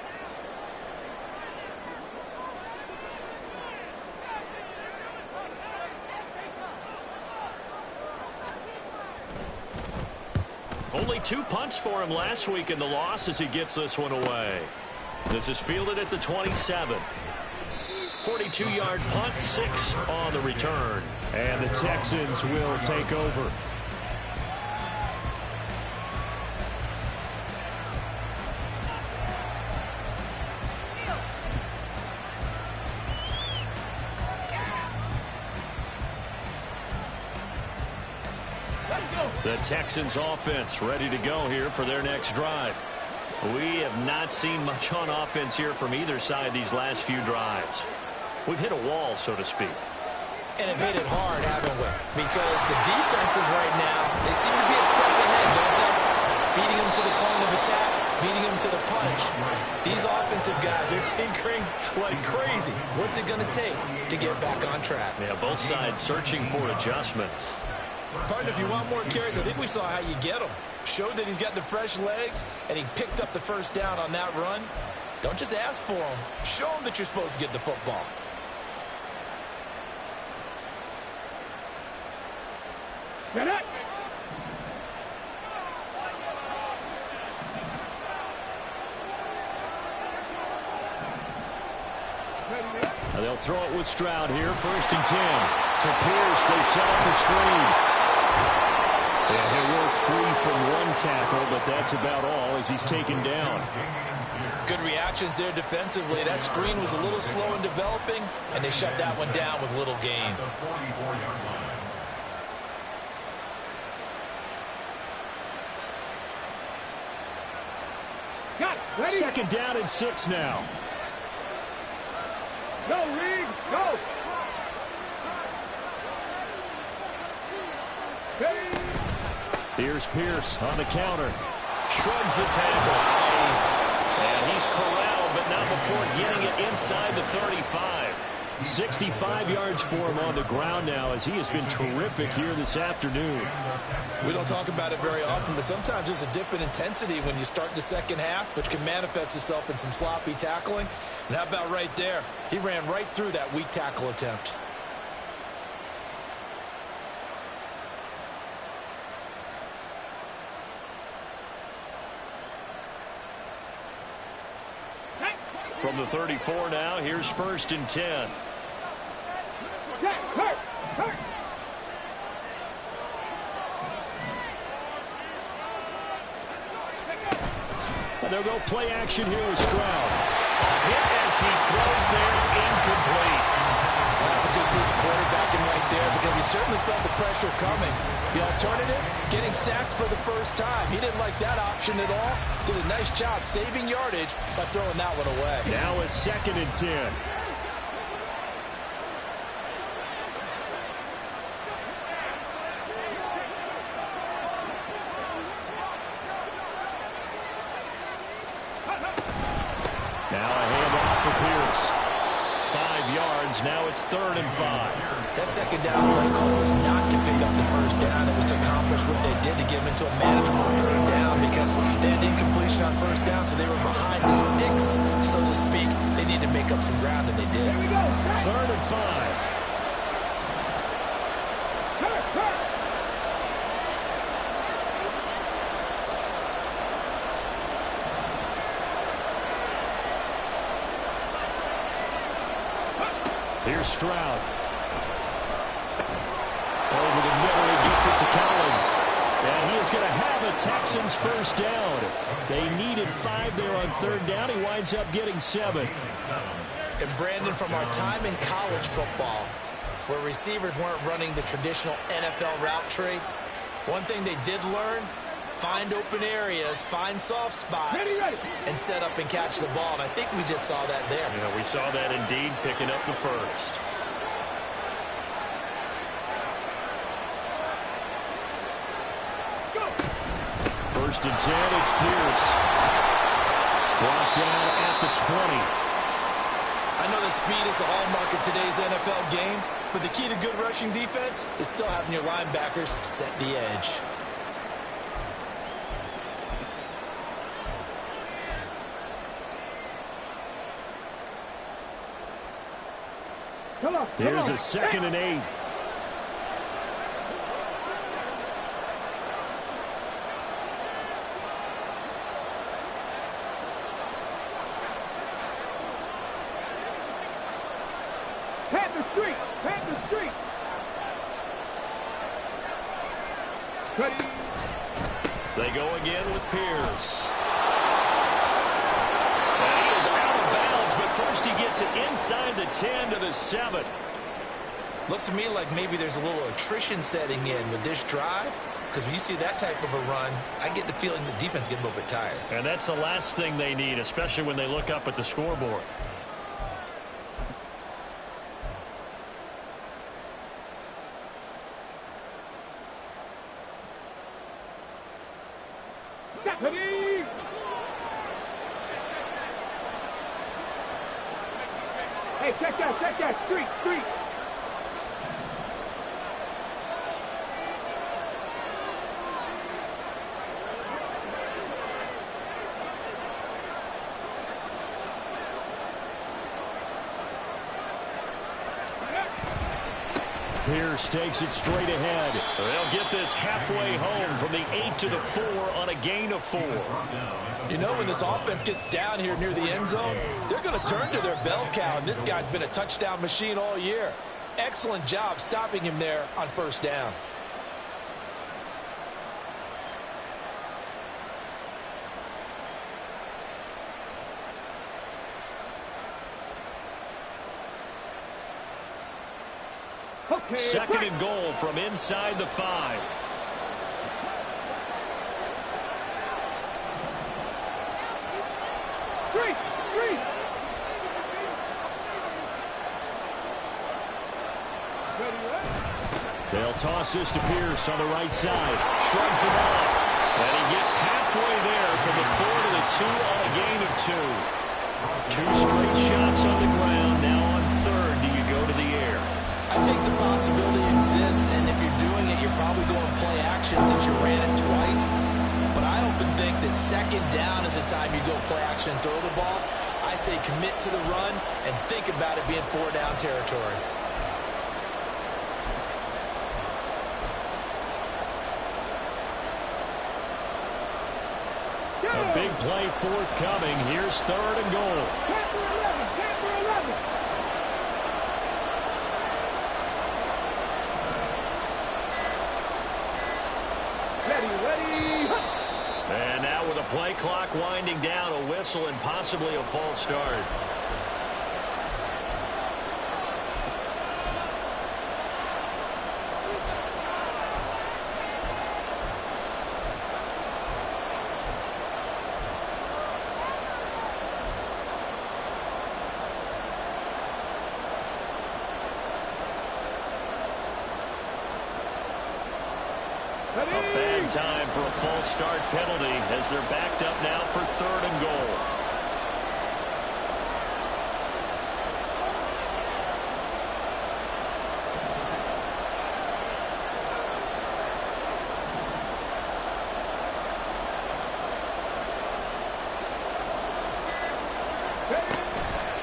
Only 2 punts for him last week in the loss as he gets this one away. This is fielded at the 27. 42-yard punt, 6 on the return. And the Texans will take over. The Texans offense ready to go here for their next drive. We have not seen much on offense here from either side these last few drives. We've hit a wall, so to speak. And have hit it hard, haven't we? Because the defenses right now, they seem to be a step ahead, don't they? Beating them to the point of attack, beating them to the punch. These offensive guys are tinkering like crazy. What's it going to take to get back on track? Yeah, both sides searching for adjustments. Partner, if you want more carries, I think we saw how you get them. Showed that he's got the fresh legs, and he picked up the first down on that run. Don't just ask for them. Show them that you're supposed to get the football. Get it. They'll throw it with Stroud here. 1st and 10. To Pierce. They set up the screen. And he'll work free from 1 tackle, but that's about all as he's taken down. Good reactions there defensively. That screen was a little slow in developing, and they shut that one down with little gain. Got it. Ready. 2nd down and 6 now. Go, Reed. Go. Ready. Here's Pierce on the counter. Shrugs the tackle. Nice. And he's corralled, but not before getting it inside the 35. 65 yards for him on the ground now as he has been terrific here this afternoon. We don't talk about it very often, but sometimes there's a dip in intensity when you start the second half, which can manifest itself in some sloppy tackling. And how about right there? He ran right through that weak tackle attempt. From the 34 now, here's 1st and 10. And they'll go play action here with Stroud. A hit as he throws there, incomplete. Well, that's a good piece of quarterbacking right there because he certainly felt the pressure coming. The alternative, getting sacked for the first time. He didn't like that option at all. Did a nice job saving yardage by throwing that one away. Now a 2nd and 10. Now a handoff for Pierce. 5 yards. Now it's 3rd and 5. That second down play call was not to pick up the first down. It was to accomplish what they did to get them into a manageable 3rd down because they had incompletion on 1st down, so they were behind the sticks, so to speak. They needed to make up some ground, and they did. 3rd and 5. Here's Stroud. Over the middle, he gets it to Collins. And he is going to have a Texans 1st down. They needed 5 there on 3rd down. He winds up getting 7. And Brandon, from our time in college football, where receivers weren't running the traditional NFL route tree, one thing they did learn, find open areas, find soft spots, and set up and catch the ball. And I think we just saw that there. Yeah, we saw that indeed, picking up the 1st. First and 10, it's Pierce. Brought down at the 20. I know that speed is the hallmark of today's NFL game, but the key to good rushing defense is still having your linebackers set the edge. Here's a 2nd and 8. Panther Street! Panther Street! Ready. They go again with Pierce. And he is out of bounds, but first he gets it inside the 10 to the 7. Looks to me like maybe there's a little attrition setting in with this drive, because when you see that type of a run, I get the feeling the defense getting a little bit tired. And that's the last thing they need, especially when they look up at the scoreboard. Ready. Hey, check that, street. Pierce takes it straight ahead. They'll get this halfway home from the 8 to the 4 on a gain of 4. You know, when this offense gets down here near the end zone, they're going to turn to their bell cow, and this guy's been a touchdown machine all year. Excellent job stopping him there on first down. Okay, 2nd and goal from inside the 5. Street. They'll toss this to Pierce on the right side. Shrugs him off. And he gets halfway there from the 4 to the 2 on a gain of 2. 2 straight shots on the ground. Now on 3rd, do you go to the air? I think the possibility exists, and if you're doing it, you're probably going play action since you ran it twice. But I often think that 2nd down is the time you go play action and throw the ball. I say commit to the run and think about it being 4-down territory. A big play forthcoming. Here's 3rd and goal. Panther 11. Ready. And now with a play clock winding down, a whistle and possibly a false start. A bad time for a false start penalty as they're backed up now for 3rd and goal.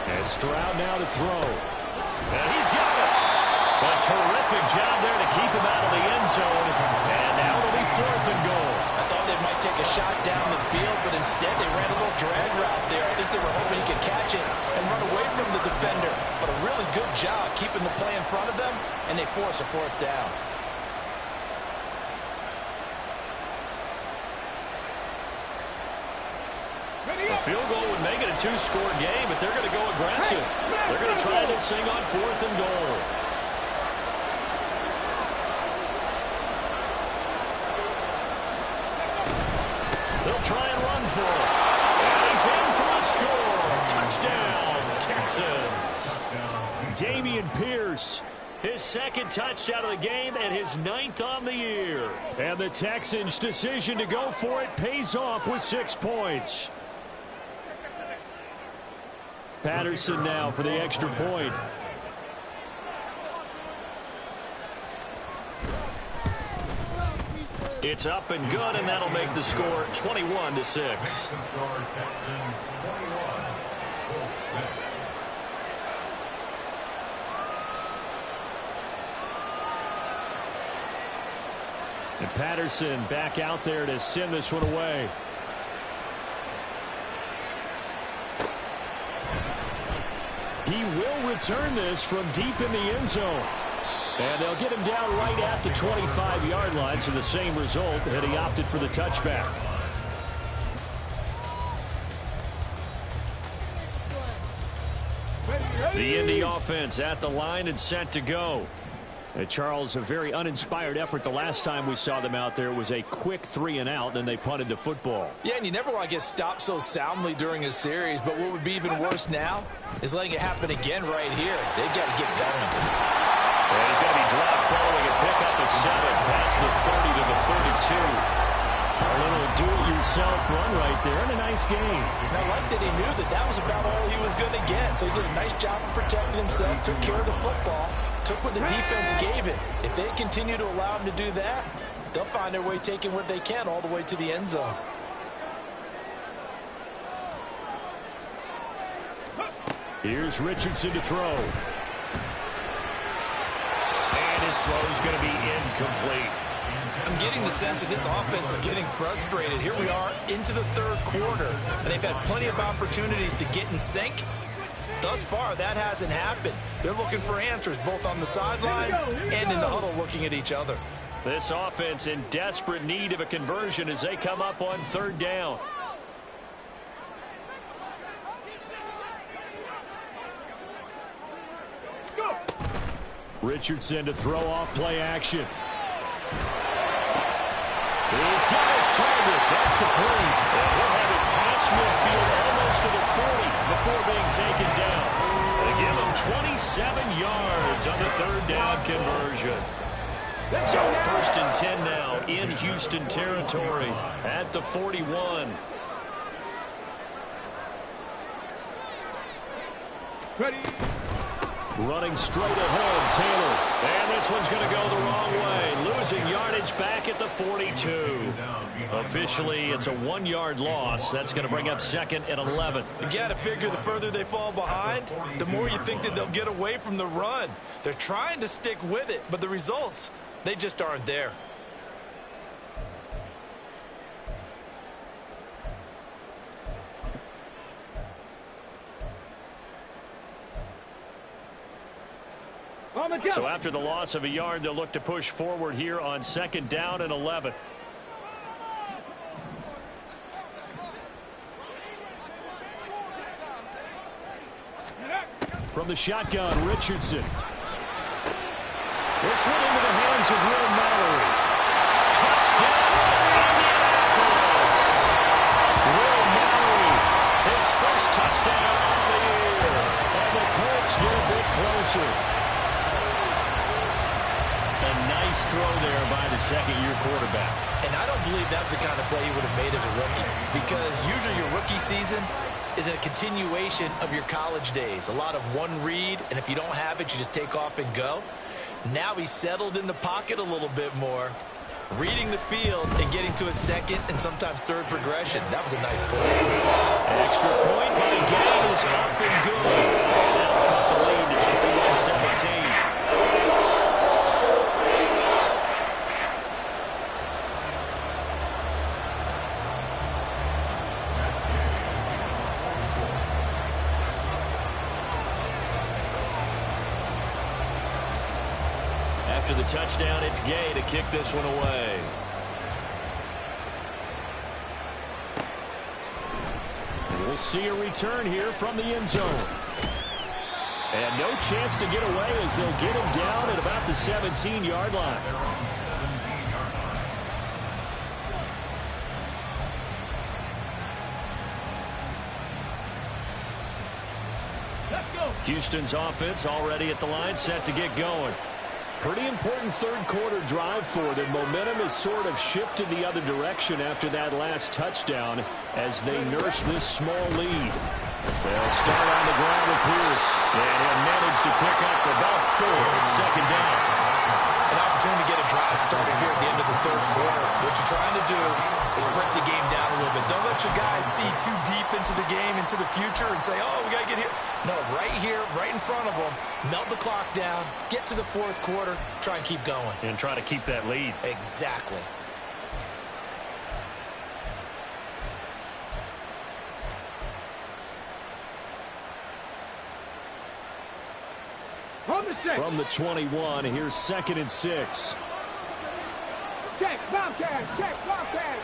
And Stroud now to throw. And he's got it. A terrific job there to keep him out of the end zone. And now it'll be 4th and goal. I thought they might take a shot down the field, but instead they ran a little drag route there. I think they were hoping he could catch it and run away from the defender. But a really good job keeping the play in front of them, and they force a 4th down. A field goal would make it a 2-score game, but they're going to go aggressive. They're going to try this thing on 4th and goal. They'll try and run for it. And he's in for a score. Touchdown, Texans. Dameon Pierce, his 2nd touchdown of the game and his 9th on the year. And the Texans' decision to go for it pays off with 6 points. Patterson now for the extra point. It's up and good, and that'll make the score 21-6. The score, Texans 21, Colts 6. And Patterson back out there to send this one away. He will return this from deep in the end zone. And they'll get him down right at the 25-yard line, so the same result, and he opted for the touchback. The Indy offense at the line and set to go. Charles, a very uninspired effort the last time we saw them out there. It was a quick 3-and-out, and they punted the football. Yeah, and you never want to get stopped so soundly during a series, but what would be even worse now is letting it happen again right here. They've got to get going. Well, he's going to be dropped following a pickup of 7 past the 30 to the 32. A little do-it-yourself run right there, and a nice game. And I like that he knew that that was about all he was going to get, so he did a nice job of protecting himself, took care of the football, took what the defense gave him. If they continue to allow him to do that, they'll find their way taking what they can all the way to the end zone. Here's Richardson to throw. And his throw is going to be incomplete. I'm getting the sense that this offense is getting frustrated. Here we are into the third quarter, and they've had plenty of opportunities to get in sync. Thus far, that hasn't happened. They're looking for answers both on the sidelines and in the huddle looking at each other. This offense in desperate need of a conversion as they come up on third down. Richardson to throw off play action. He's got his target. That's complete. And he'll have it past midfield almost to the 40 before being taken down. They give him 27 yards on the third down conversion. So 1st and 10 now in Houston territory at the 41. Ready. Running straight ahead, Taylor. And this one's going to go the wrong way. Losing yardage back at the 42. Officially, it's a 1-yard loss. That's going to bring up 2nd and 11. You got to figure the further they fall behind, the more you think that they'll get away from the run. They're trying to stick with it, but the results, they just aren't there. So after the loss of a yard, they'll look to push forward here on 2nd down and 11. From the shotgun, Richardson. This one into the hands of Will Mallory. Touchdown, Indianapolis! Will Mallory, his first touchdown of the year. And the Colts get a bit closer. A nice throw there by the second-year quarterback. And I don't believe that was the kind of play he would have made as a rookie, because usually your rookie season is a continuation of your college days. A lot of one read, and if you don't have it, you just take off and go. Now he's settled in the pocket a little bit more, reading the field and getting to a second and sometimes third progression. That was a nice play. Extra point by Gay is up and good. And that'll cut the lead to 21-17. After the touchdown, it's Gay to kick this one away. And we'll see a return here from the end zone. And no chance to get away as they'll get him down at about the 17-yard line. Houston's offense already at the line, set to get going. Pretty important third quarter drive for them. Momentum has sort of shifted the other direction after that last touchdown as they nurse this small lead. They'll start on the ground with Pierce. And he'll manage to pick up about 4. It's second down. An opportunity to get a drive started here at the end of the third quarter. What you're trying to do is break the game down a little bit. Don't let your guys see too deep into the game, into the future, and say, oh, we got to get here. No, right here, right in front of them, melt the clock down, get to the fourth quarter, try and keep going. And try to keep that lead. Exactly. From the 21, here's 2nd and 6. Check, Bobcat, check, Bobcat.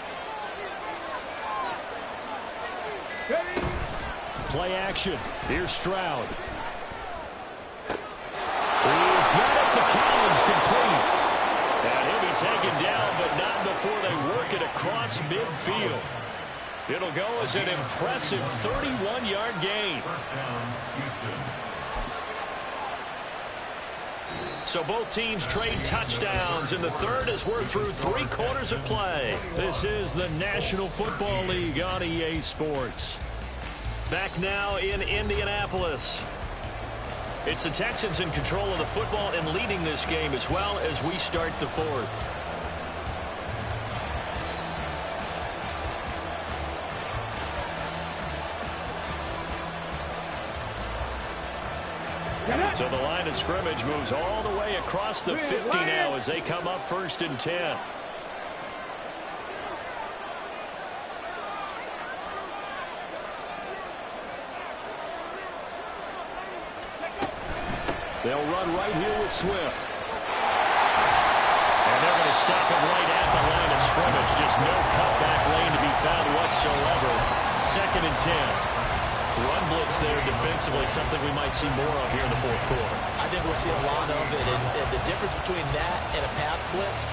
Ready? Play action. Here's Stroud. He's got it to Collins, complete. And he'll be taken down, but not before they work it across midfield. It'll go as an impressive 31-yard gain. First down, Houston. So both teams trade touchdowns in the third as we're through 3 quarters of play. This is the National Football League on EA Sports. Back now in Indianapolis. It's the Texans in control of the football and leading this game as well as we start the fourth. So the line of scrimmage moves all the way across the 50 now as they come up 1st and 10. They'll run right here with Swift. And they're going to stop him right at the line of scrimmage. Just no cutback lane to be found whatsoever. 2nd and 10. Run blitz there defensively, something we might see more of here in the fourth quarter. I think we'll see a lot of it, and the difference between that and a pass blitz,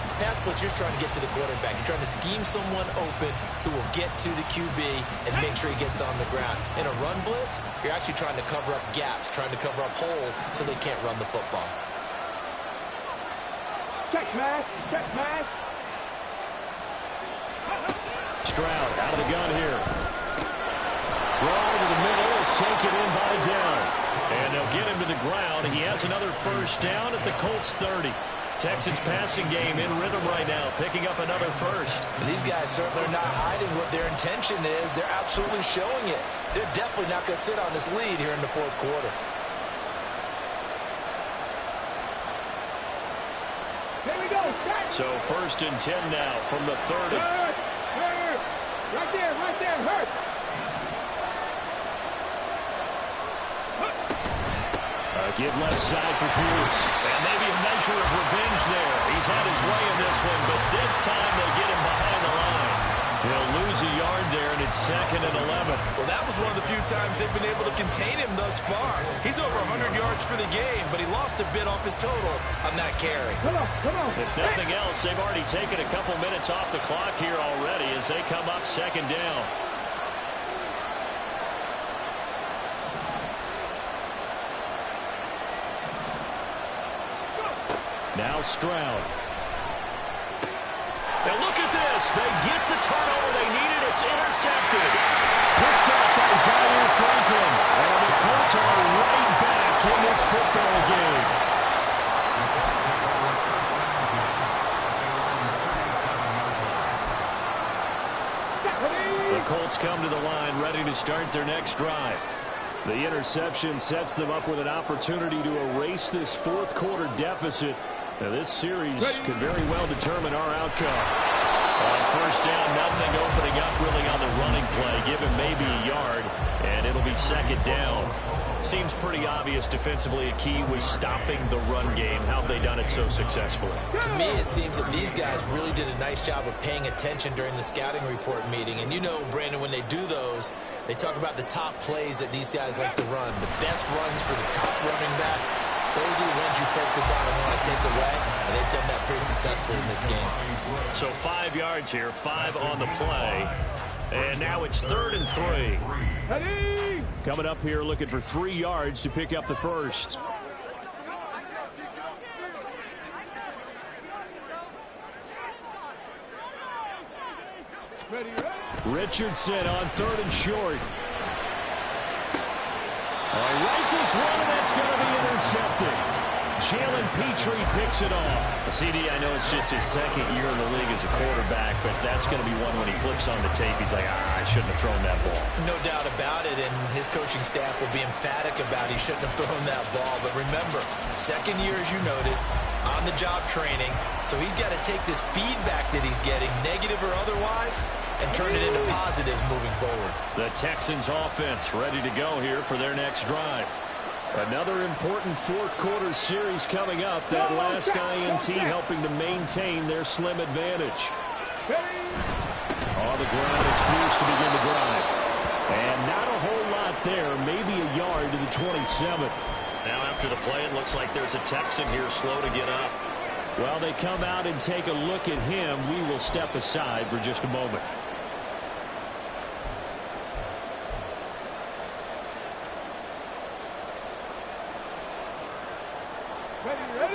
you're just trying to get to the quarterback. You're trying to scheme someone open who will get to the QB and make sure he gets on the ground. In a run blitz, you're actually trying to cover up gaps, trying to cover up holes so they can't run the football. Check, Matt. Check, Matt. Stroud out of the gun here. Throw to the middle is taken in by Down. And they'll get him to the ground. He has another first down at the Colts 30. Texans passing game in rhythm right now, picking up another first. And these guys certainly are not hiding what their intention is. They're absolutely showing it. They're definitely not going to sit on this lead here in the fourth quarter. Here we go. Check. So 1st and 10 now from the 30. Hurt. Hurt. Right there. Right there. Hurt. Give left side for Pierce. And maybe a measure of revenge there. He's had his way in this one, but this time they get him behind the line. He'll lose a yard there, and it's 2nd and 11. Well, that was one of the few times they've been able to contain him thus far. He's over 100 yards for the game, but he lost a bit off his total on that carry. Come on. Come on. If nothing else, they've already taken a couple minutes off the clock here already as they come up 2nd down. Now Stroud. Now look at this. They get the turnover they needed. It's intercepted. Picked up by Zaire Franklin. And the Colts are right back in this football game. The Colts come to the line ready to start their next drive. The interception sets them up with an opportunity to erase this fourth quarter deficit. Now, this series could very well determine our outcome. On 1st down, nothing opening up really on the running play. Give him maybe a yard, and it'll be 2nd down. Seems pretty obvious defensively a key was stopping the run game. How have they done it so successfully? To me, it seems that these guys really did a nice job of paying attention during the scouting report meeting. And you know, Brandon, when they do those, they talk about the top plays that these guys like to run. The best runs for the top running back. Those are the ones you focus on and want to take away, and they've done that pretty successfully in this game. So 5 yards here, 5 on the play. And now it's 3rd and 3. Ready? Coming up here looking for 3 yards to pick up the first. Ready, ready. Richardson on 3rd and short. He rifles one, and that's going to be intercepted. Jalen Petrie picks it off. CD, I know it's just his second year in the league as a quarterback, but that's going to be one when he flips on the tape. He's like, I shouldn't have thrown that ball. No doubt about it, and his coaching staff will be emphatic about he shouldn't have thrown that ball. But remember, second year, as you noted, on-the-job training, so he's got to take this feedback that he's getting, negative or otherwise, and turn it into positives moving forward. The Texans offense ready to go here for their next drive. Another important fourth-quarter series coming up. That last INT helping to maintain their slim advantage. On the ground, it's Pierce to begin the drive. And not a whole lot there, maybe a yard to the 27. Now after the play, it looks like there's a Texan here slow to get up. Well, they come out and take a look at him. We will step aside for just a moment.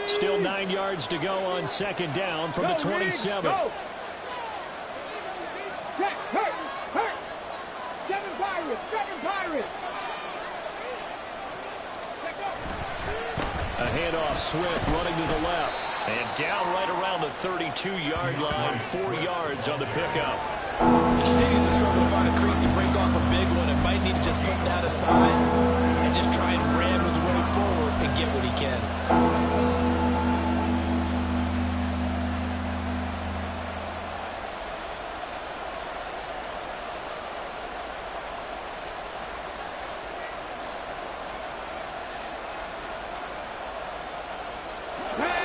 Still 9 yards to go on second down from the 27. Go. Check, hurt. Seven Pirates. A handoff, Swift running to the left. And down right around the 32-yard line, 4 yards on the pickup. He continues to struggle to find a crease to break off a big one. It might need to just put that aside and just try and ram his way forward and get what he can.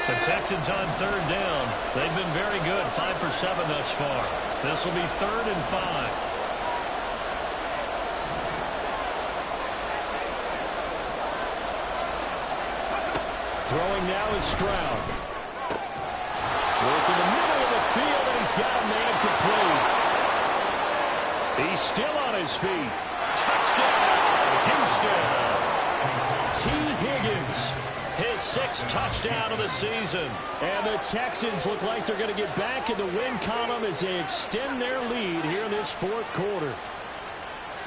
The Texans on third down. They've been very good, 5 for 7 thus far. This will be 3rd and 5. Throwing now is Stroud. Working the middle of the field, and he's got a man complete. He's still on his feet. Touchdown, Houston. T. Higgins. His 6th touchdown of the season. And the Texans look like they're going to get back in the win column as they extend their lead here in this fourth quarter.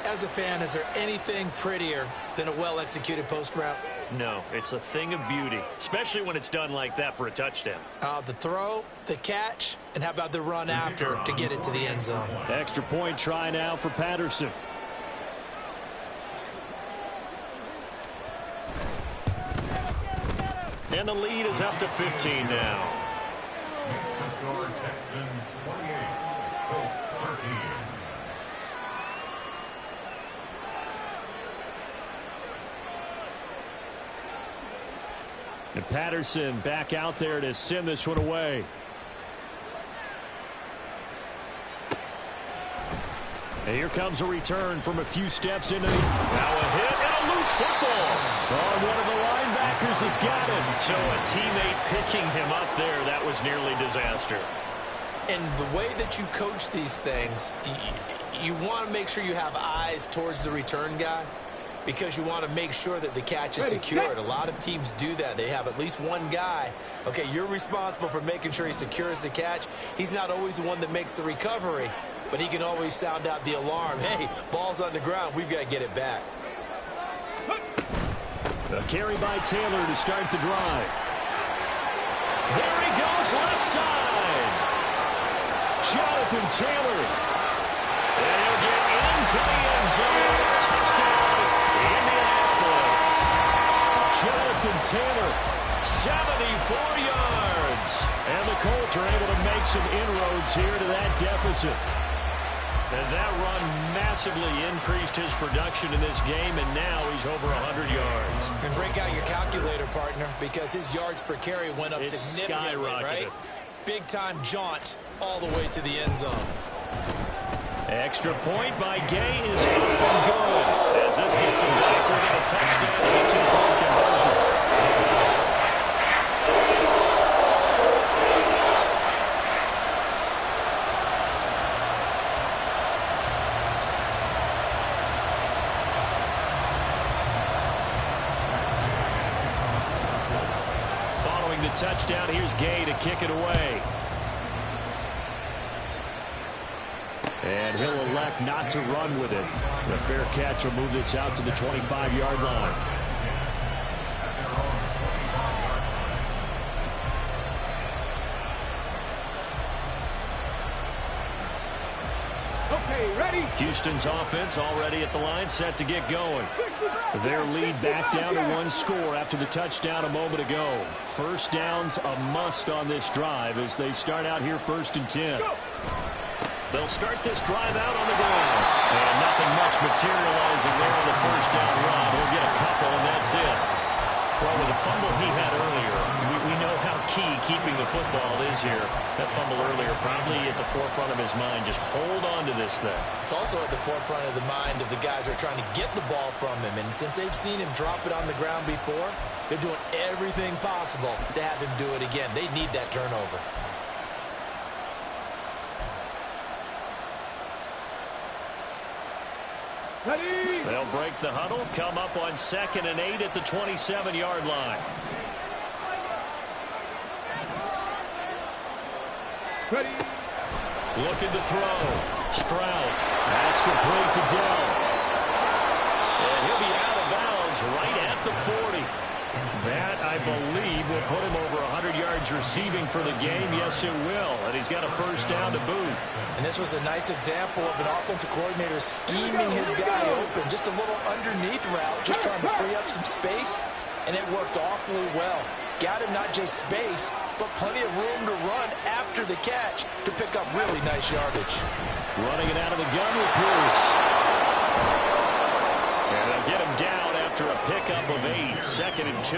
As a fan, is there anything prettier than a well-executed post route? No, it's a thing of beauty, especially when it's done like that for a touchdown. The throw, the catch, and how about the run after to get it to the end zone? Extra point try now for Patterson. And the lead is up to 15 now. Makes the score Texans 28, Colts 13. And Patterson back out there to send this one away. And here comes a return from a few steps into the... Now a hit and a loose football. Oh, one of the linebackers has got it. So a teammate picking him up there, that was nearly disaster. And the way that you coach these things, you want to make sure you have eyes towards the return guy because you want to make sure that the catch is secured. A lot of teams do that. They have at least one guy. Okay, you're responsible for making sure he secures the catch. He's not always the one that makes the recovery, but he can always sound out the alarm. Hey, ball's on the ground. We've got to get it back. A carry by Taylor to start the drive. There he goes, left side. Jonathan Taylor. And he'll get into the end zone. Touchdown, Indianapolis. Jonathan Taylor, 74 yards. And the Colts are able to make some inroads here to that deficit. And that run massively increased his production in this game, and now he's over 100 yards. And break out your calculator, partner, because his yards per carry went up significantly, right? Big-time jaunt all the way to the end zone. Extra point by Gay is up and good. As this gets him back, we're going to touchdown and a two-point conversion. Touchdown. Here's Gay to kick it away. And he'll elect not to run with it. The fair catch will move this out to the 25-yard line. Okay, ready? Houston's offense already at the line, set to get going. Their lead back down to one score after the touchdown a moment ago. First down's a must on this drive as they start out here 1st and 10. They'll start this drive out on the ground. And nothing much materializing there on the first down run. He'll get a couple, and that's it. Well, with the fumble he had earlier, we know how key keeping the football is here. That fumble earlier probably at the forefront of his mind. Just hold on to this thing. It's also at the forefront of the mind of the guys who are trying to get the ball from him. And since they've seen him drop it on the ground before, they're doing everything possible to have him do it again. They need that turnover. Ready? They'll break the huddle, come up on 2nd and 8 at the 27-yard line. Ready? Looking to throw. Stroud. That's complete to Dell. And he'll be out of bounds right at the 40. That, I believe, will put him over 100 yards receiving for the game. Yes, it will. And he's got a first down to boot. And this was a nice example of an offensive coordinator scheming his guy open. Just a little underneath route, just trying to free up some space. And it worked awfully well. Got him not just space, but plenty of room to run after the catch to pick up really nice yardage. Running it out of the gun with Pierce. And they'll get him down after a pickup of 8, 2nd and 2.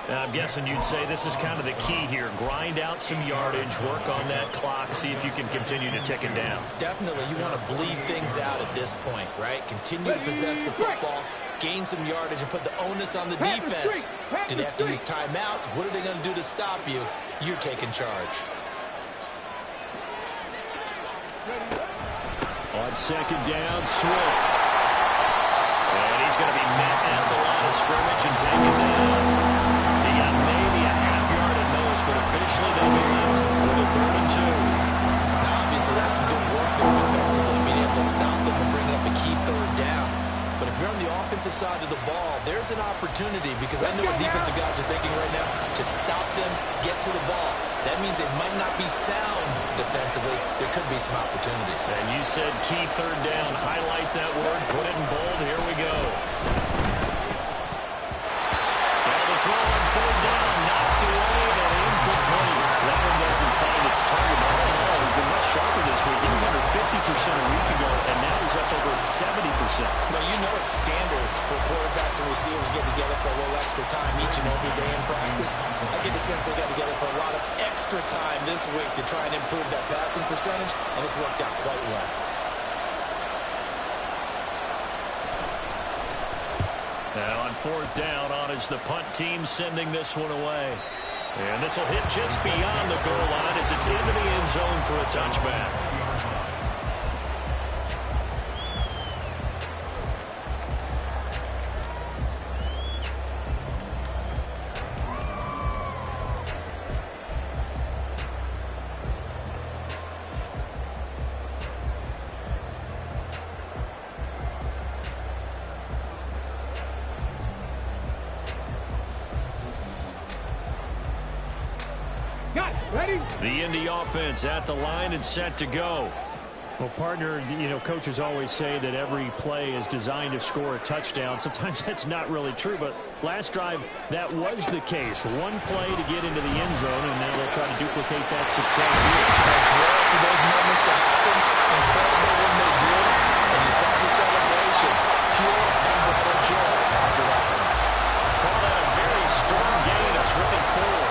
Now, I'm guessing you'd say this is kind of the key here. Grind out some yardage, work on that clock, see if you can continue to tick it down. Definitely, you want to bleed things out at this point, right? Continue to possess the football, gain some yardage, and put the onus on the defense. Do they have to use timeouts? What are they going to do to stop you? You're taking charge. On 2nd down, Swift. And he's going to be met at the line of scrimmage and taken down. He got maybe a half yard at most, but officially they'll be left with a 3rd and 2. Now, obviously, that's some good work there defensively, being able to stop them and bring up a key 3rd down. But if you're on the offensive side of the ball, there's an opportunity, because I know what defensive guys are thinking right now. Just stop them, get to the ball. That means it might not be sound defensively. There could be some opportunities. And you said key 3rd down. Highlight that word. Put it in bold. Here we go. Now the throw on 4th down. Knocked away and incomplete. That one doesn't find its target. All he's been much sharper this week. He was under 50% a week ago, and now he's up over 70%. Well, you know it's standard for quarterbacks and receivers getting together for a little extra time each and every day in practice. I get the sense they got together for a lot of extra time this week to try and improve that passing percentage, and it's worked out quite well. Now on 4th down, on is the punt team sending this one away. And this will hit just beyond the goal line as it's into the end zone for a touchback. The Indy offense at the line and set to go. Well, partner, you know, coaches always say that every play is designed to score a touchdown. Sometimes that's not really true, but last drive, that was the case. One play to get into the end zone, and now they'll try to duplicate that success here. That's rare for those moments to happen. Incredible when they do. And you saw the celebration. Pure unbelievable joy after that one. Call that a very strong gain of 24.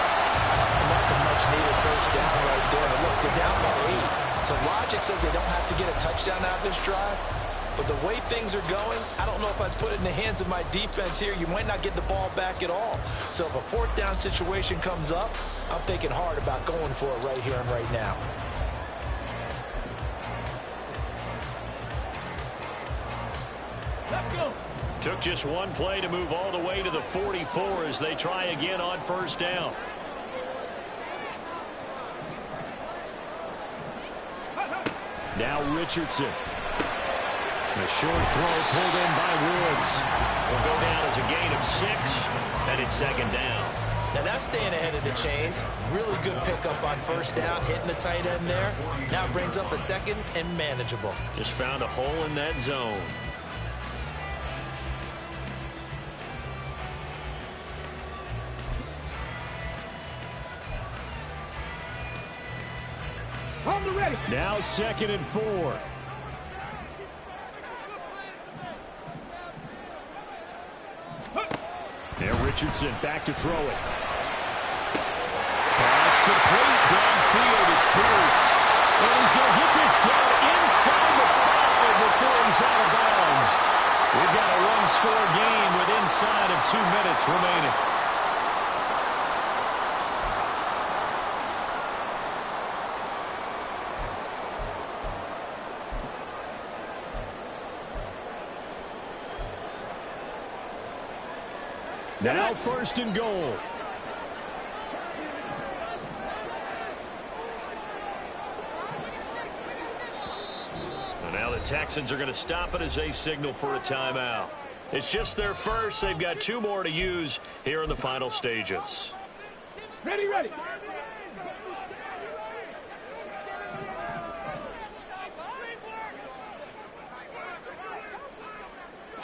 That's a much-needed first down right there. But look, they're down by 8. So logic says they don't have to get a touchdown out of this drive. But the way things are going, I don't know if I'd put it in the hands of my defense here. You might not get the ball back at all. So if a 4th down situation comes up, I'm thinking hard about going for it right here and right now. Let's go. Took just one play to move all the way to the 44 as they try again on 1st down. Now Richardson. The short throw pulled in by Woods. Will go down as a gain of 6, and it's second down. Now that's staying ahead of the chains. Really good pickup on first down, hitting the tight end there. Now it brings up a second and manageable. Just found a hole in that zone. On the ready. Now 2nd and 4. There Richardson back to throw it. Pass complete downfield. It's Pierce. And he's going to get this down inside the 5 before he's out of bounds. We've got a one-score game with inside of 2 minutes remaining. Now 1st and goal. And now the Texans are going to stop it as they signal for a timeout. It's just their first. They've got 2 more to use here in the final stages. Ready, ready.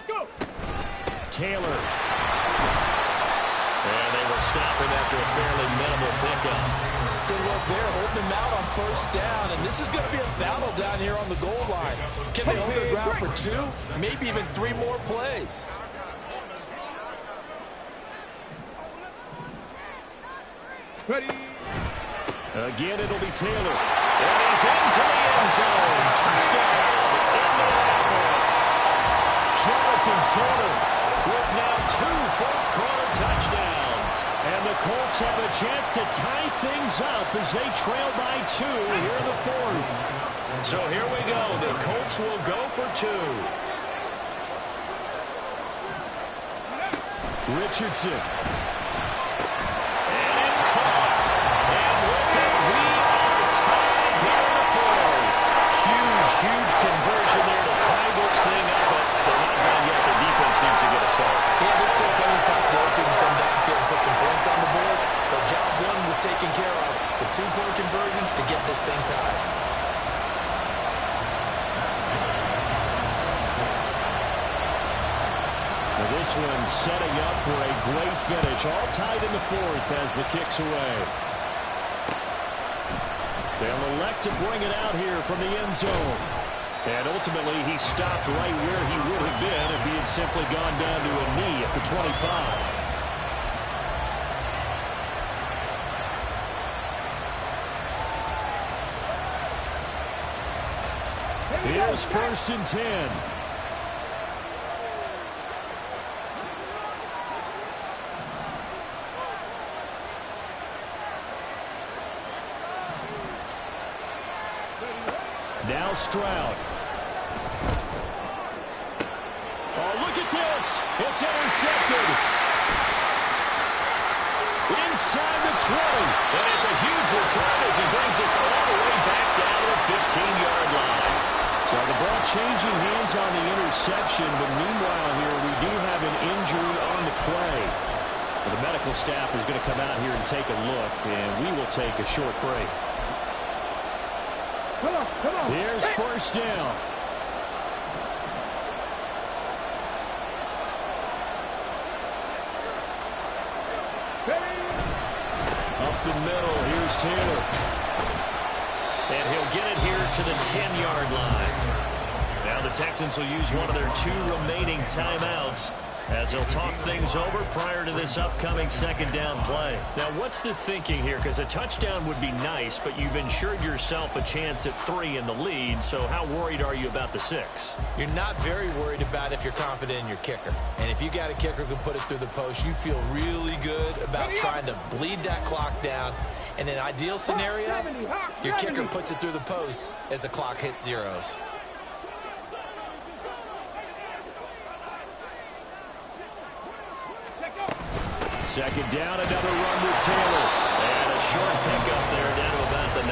Go. Taylor. And they will stop him after a fairly minimal pickup. Good look there, holding him out on first down, and this is going to be a battle down here on the goal line. Can they hold their ground for 2, maybe even 3 more plays? Ready. Again, it'll be Taylor. And he's into the end zone. Touchdown, Indianapolis. Jonathan Taylor With now 2 fourth-quarter touchdowns. and the Colts have a chance to tie things up as they trail by 2 here in the 4th. So here we go. The Colts will go for 2. Richardson. And it's caught. And with it, we are tied here in the 4th. Huge conversion there to tie this thing up. But they're not done yet. The defense needs to get a start. Yeah, there's still plenty of time for their team to come downfield and put some points on the board. But job 1 was taken care of. The 2-point conversion to get this thing tied. Now this one setting up for a great finish. All tied in the 4th as the kick's away. They'll elect to bring it out here from the end zone. And ultimately, he stopped right where he would have been if he had simply gone down to a knee at the 25. Here's 1st and 10. Now Stroud. Oh, look at this. It's intercepted. Inside the 20. And it's a huge return as he brings us all the way back down to the 15-yard line. So the ball changing hands on the interception, but meanwhile here we do have an injury on the play. Well, the medical staff is going to come out here and take a look, and we will take a short break. Come on. Here's 1st down. Up the middle, here's Taylor. And he'll get it here to the 10-yard line. Now the Texans will use one of their 2 remaining timeouts as they'll talk things over prior to this upcoming 2nd down play. Now, what's the thinking here? Because a touchdown would be nice, but you've ensured yourself a chance at 3 in the lead, so how worried are you about the 6? You're not very worried about if you're confident in your kicker. And if you got a kicker who can put it through the post, you feel really good about trying to bleed that clock down. In an ideal scenario, your kicker puts it through the post as the clock hits zeros. Second down, another run with Taylor. And a short pickup there down to about the 9.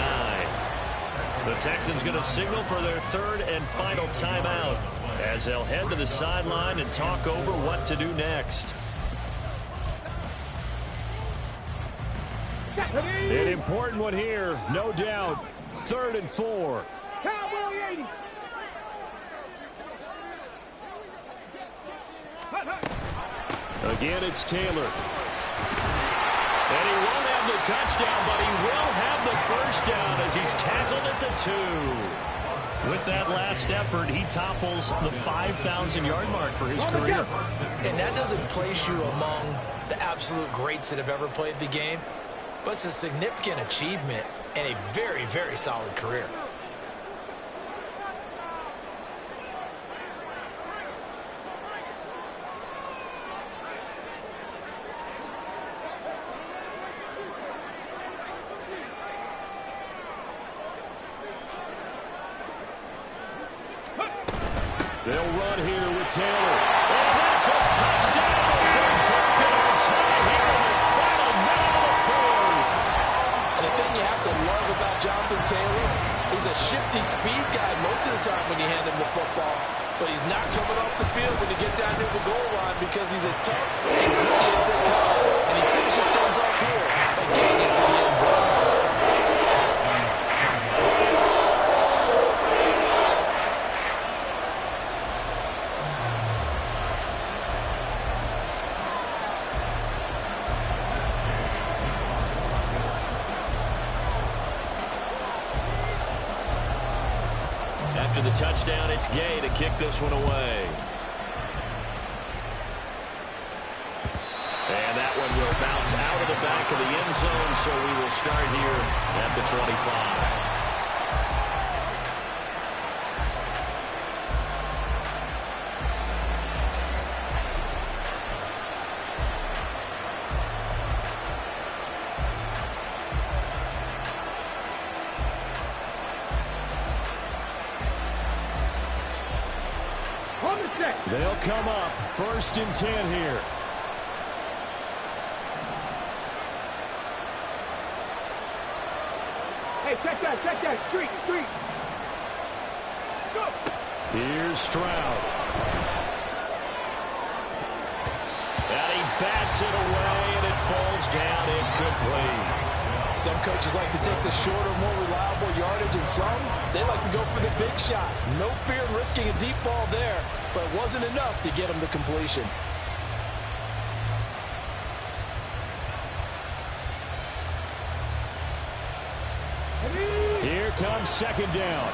The Texans going to signal for their third and final timeout as they'll head to the sideline and talk over what to do next. An important one here, no doubt. 3rd and 4. Cowboy 80. Again, it's Taylor. And he won't have the touchdown, but he will have the first down as he's tackled at the 2. With that last effort, he topples the 5,000-yard mark for his career. And that doesn't place you among the absolute greats that have ever played the game, but it's a significant achievement and a very, very solid career. They'll run here with Taylor. And that's a touchdown as they break it on time here in the final minute of the 4th. And the thing you have to love about Jonathan Taylor, he's a shifty speed guy most of the time when you hand him the football. But he's not coming off the field when you get down near the goal line because he's as tough and gritty as they come. And he finishes things off here by getting into the end zone. After the touchdown, it's Gay to kick this one away. And that one will bounce out of the back of the end zone, so we will start here at the 25. They'll come up 1st and 10 here. Hey, check that. Street. Let's go. Here's Stroud. And he bats it away, and it falls down incomplete. Some coaches like to take the shorter, more reliable yardage, and some, they like to go for the big shot. No fear in risking a deep ball there, but it wasn't enough to get him the completion. Here comes 2nd down.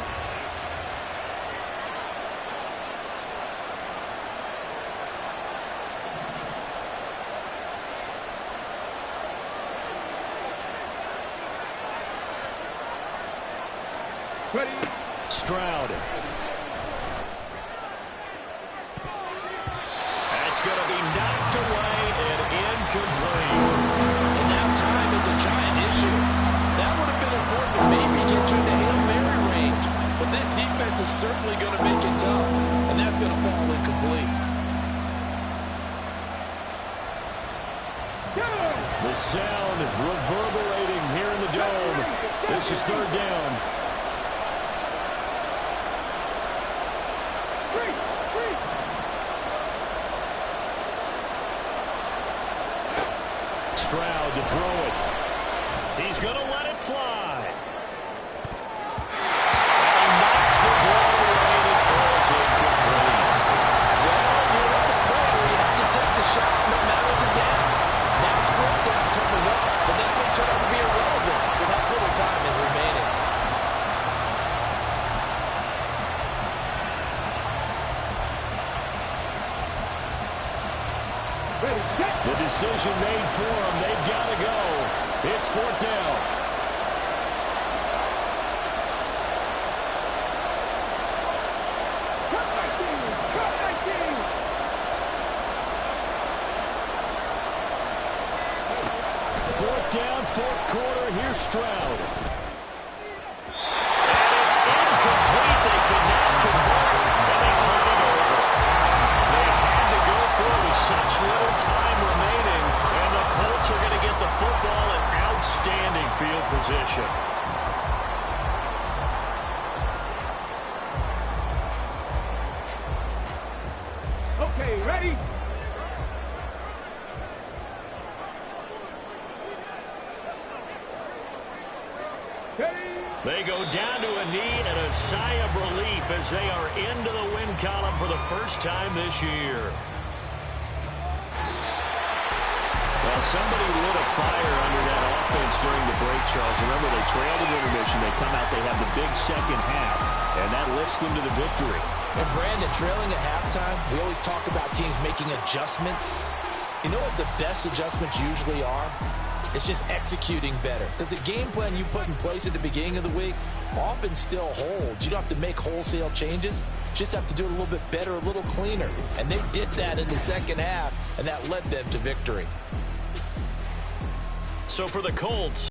Ready. Stroud. That's going to be knocked away and incomplete. And now time is a giant issue. That would have been important to maybe get you into Hail Mary range. But this defense is certainly going to make it tough. And that's going to fall incomplete. The sound reverberating here in the dome. This is 3rd down. Stroud to throw it. He's going to let it fly. And he knocks the ball away and it falls incomplete. Well, you're at the point where you have to take the shot no matter the down. Now it's 4th down coming up, but that may turn out to be irrelevant with how little time is remaining. The decision made for them. They've got to go. It's 4th down. Fourth down, 4th quarter. Here's Stroud. And it's incomplete. They could not convert, and they turn it over. They had to go for it with such little time remaining, and the Colts are going to get the football in outstanding field position. They go down to a knee and a sigh of relief as they are into the win column for the first time this year. Well, somebody lit a fire under that offense during the break, Charles. Remember, they trailed at intermission. They come out, they have the big second half, and that lifts them to the victory. And Brandon, trailing at halftime, we always talk about teams making adjustments. You know what the best adjustments usually are? It's just executing better. Because the game plan you put in place at the beginning of the week often still holds. You don't have to make wholesale changes. You just have to do it a little bit better, a little cleaner. And they did that in the second half, and that led them to victory. So for the Colts,